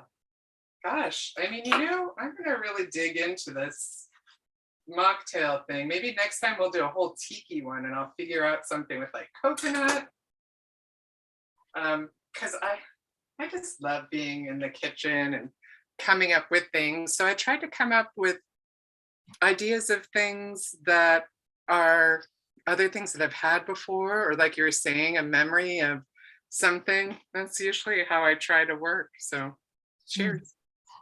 gosh, I mean, I'm gonna really dig into this mocktail thing. Maybe next time we'll do a whole tiki one and I'll figure out something with like coconut. Because I just love being in the kitchen and coming up with things. So I tried to come up with ideas of things that are other things that I've had before, or like you were saying, a memory of something. That's usually how I try to work. So cheers.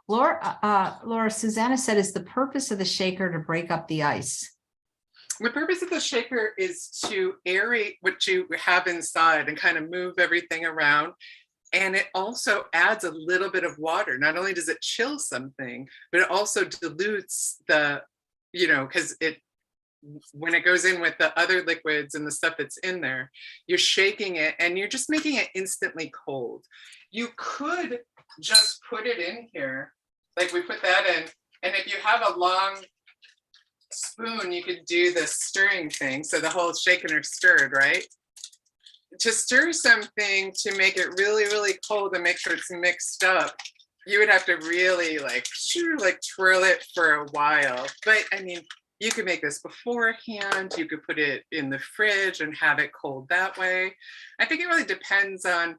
Laura, Susanna said, is the purpose of the shaker to break up the ice? The purpose of the shaker is to aerate what you have inside and kind of move everything around. And it also adds a little bit of water. Not only does it chill something, but it also dilutes because when it goes in with the other liquids and the stuff that's in there, you're shaking it and you're just making it instantly cold. You could just put it in here, like we put that in. And if you have a long spoon, you could do the stirring thing. So the whole shaken or stirred, right? To stir something to make it really, really cold and make sure it's mixed up, you would have to really like twirl it for a while. But I mean, you could make this beforehand. You could put it in the fridge and have it cold that way. I think it really depends on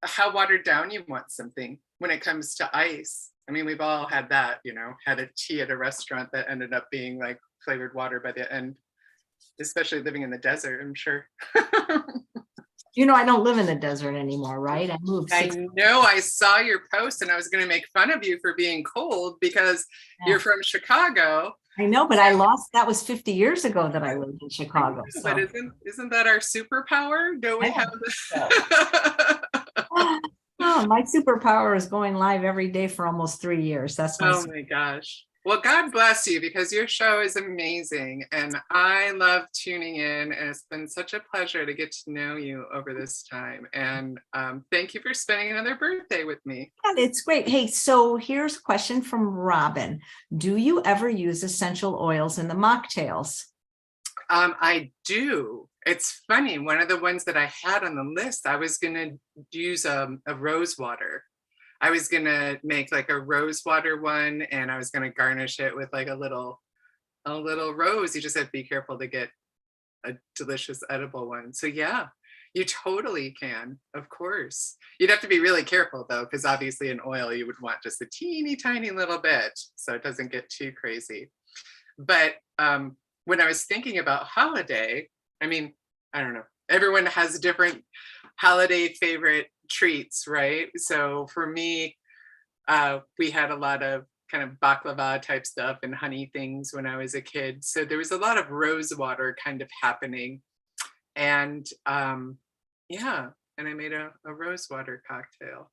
how watered down you want something when it comes to ice. I mean, we've all had that, had a tea at a restaurant that ended up being like flavored water by the end, especially living in the desert, I'm sure. I don't live in the desert anymore, right? I moved. I know, I saw your post and I was going to make fun of you for being cold because you're from Chicago. I know, but that was 50 years ago that I lived in Chicago. So. But isn't that our superpower? Don't we have this? Oh, my superpower is going live every day for almost 3 years. That's my my gosh. Well, God bless you, because your show is amazing and I love tuning in, and it's been such a pleasure to get to know you over this time. And thank you for spending another birthday with me. Yeah, it's great. Hey, so here's a question from Robin. Do you ever use essential oils in the mocktails? I do. It's funny. One of the ones that I had on the list, I was going to use a rose water. I was going to make like a rose water one, and I was going to garnish it with like a little rose. You just have to be careful to get a delicious edible one. So yeah, you totally can. Of course. You'd have to be really careful though, because obviously in oil, you would want just a teeny tiny little bit so it doesn't get too crazy. But when I was thinking about holiday, I mean, I don't know, everyone has different holiday favorite treats, right? So for me, we had a lot of kind of baklava type stuff and honey things when I was a kid. So there was a lot of rose water kind of happening. And yeah, and I made a rose water cocktail.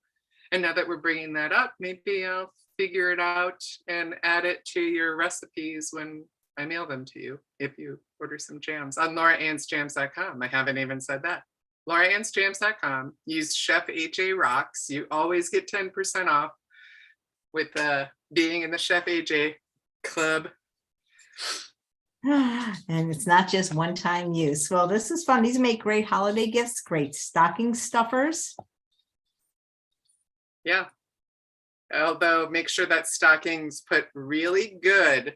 And now that we're bringing that up, maybe I'll figure it out and add it to your recipes when I mail them to you, if you order some jams on lauraansjams.com. I haven't even said that. lauraansjams.com. Use Chef AJ Rocks. You always get 10% off with being in the Chef AJ club. And it's not just one-time use. Well, this is fun. These make great holiday gifts, great stocking stuffers. Yeah. Although make sure that stocking's put really good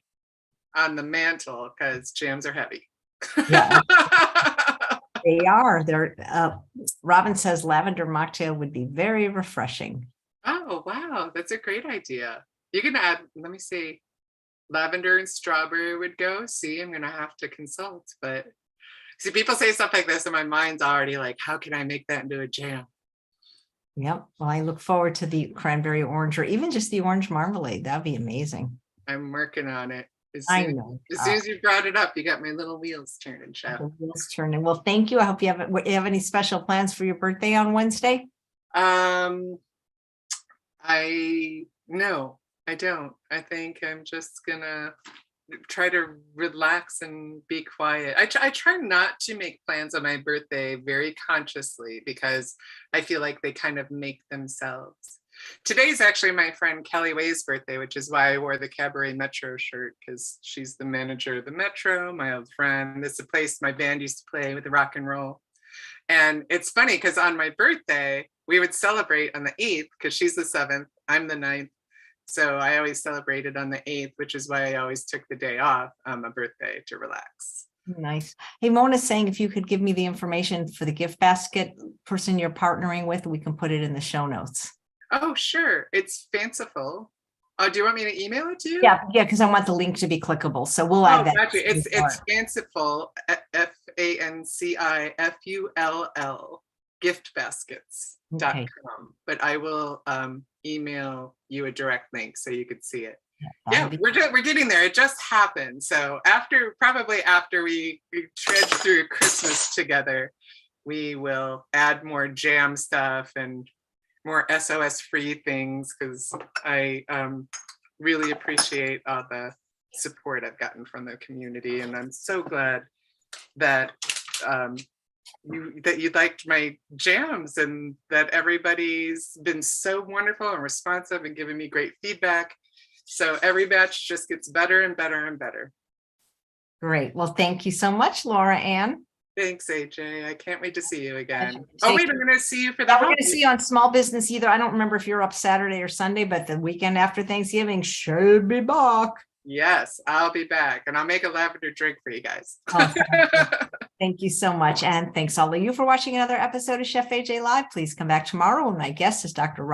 on the mantle because jams are heavy. Yeah. They are. Robin says lavender mocktail would be very refreshing. Oh, wow. That's a great idea. You can add, let me see, lavender and strawberry would go. See, I'm going to have to consult. But see, people say stuff like this and my mind's already like, how can I make that into a jam? Yep. Well, I look forward to the cranberry orange or even just the orange marmalade. That'd be amazing. I'm working on it. I know. As soon as you brought it up, you got my little wheels turning, Chef. The wheels turning. Well, thank you. I hope you have any special plans for your birthday on Wednesday. No, I don't. I think I'm just gonna try to relax and be quiet. I try not to make plans on my birthday very consciously because I feel like they kind of make themselves. Today's actually my friend Kelly Way's birthday, which is why I wore the Cabaret Metro shirt, because she's the manager of the Metro, my old friend. This is a place my band used to play with the rock and roll. And it's funny because on my birthday, we would celebrate on the 8th because she's the 7th, I'm the 9th. So I always celebrated on the 8th, which is why I always took the day off on my birthday to relax. Nice. Hey, Mona's saying if you could give me the information for the gift basket person you're partnering with, we can put it in the show notes. Oh, sure. It's fanciful. Oh, do you want me to email it to you? Yeah, because I want the link to be clickable. So we'll add that. Gotcha. It's fanciful, FANCIFULL, giftbaskets.com. Okay. But I will email you a direct link so you could see it. Yeah, we're getting there. It just happened. So probably after we trudge through Christmas together, we will add more jam stuff and more SOS free things because I really appreciate all the support I've gotten from the community, and I'm so glad that you liked my jams and that everybody's been so wonderful and responsive and giving me great feedback. So every batch just gets better and better and better. Great. Well, thank you so much, Laura Ann. Thanks, AJ. I can't wait to see you again. Oh, wait, I'm going to see you for the We're going to see you on Small Business Either. I don't remember if you're up Saturday or Sunday, but the weekend after Thanksgiving should be back. Yes, I'll be back, and I'll make a lavender drink for you guys. Oh, thank you so much. And thanks all of you for watching another episode of Chef AJ Live. Please come back tomorrow when my guest is Dr.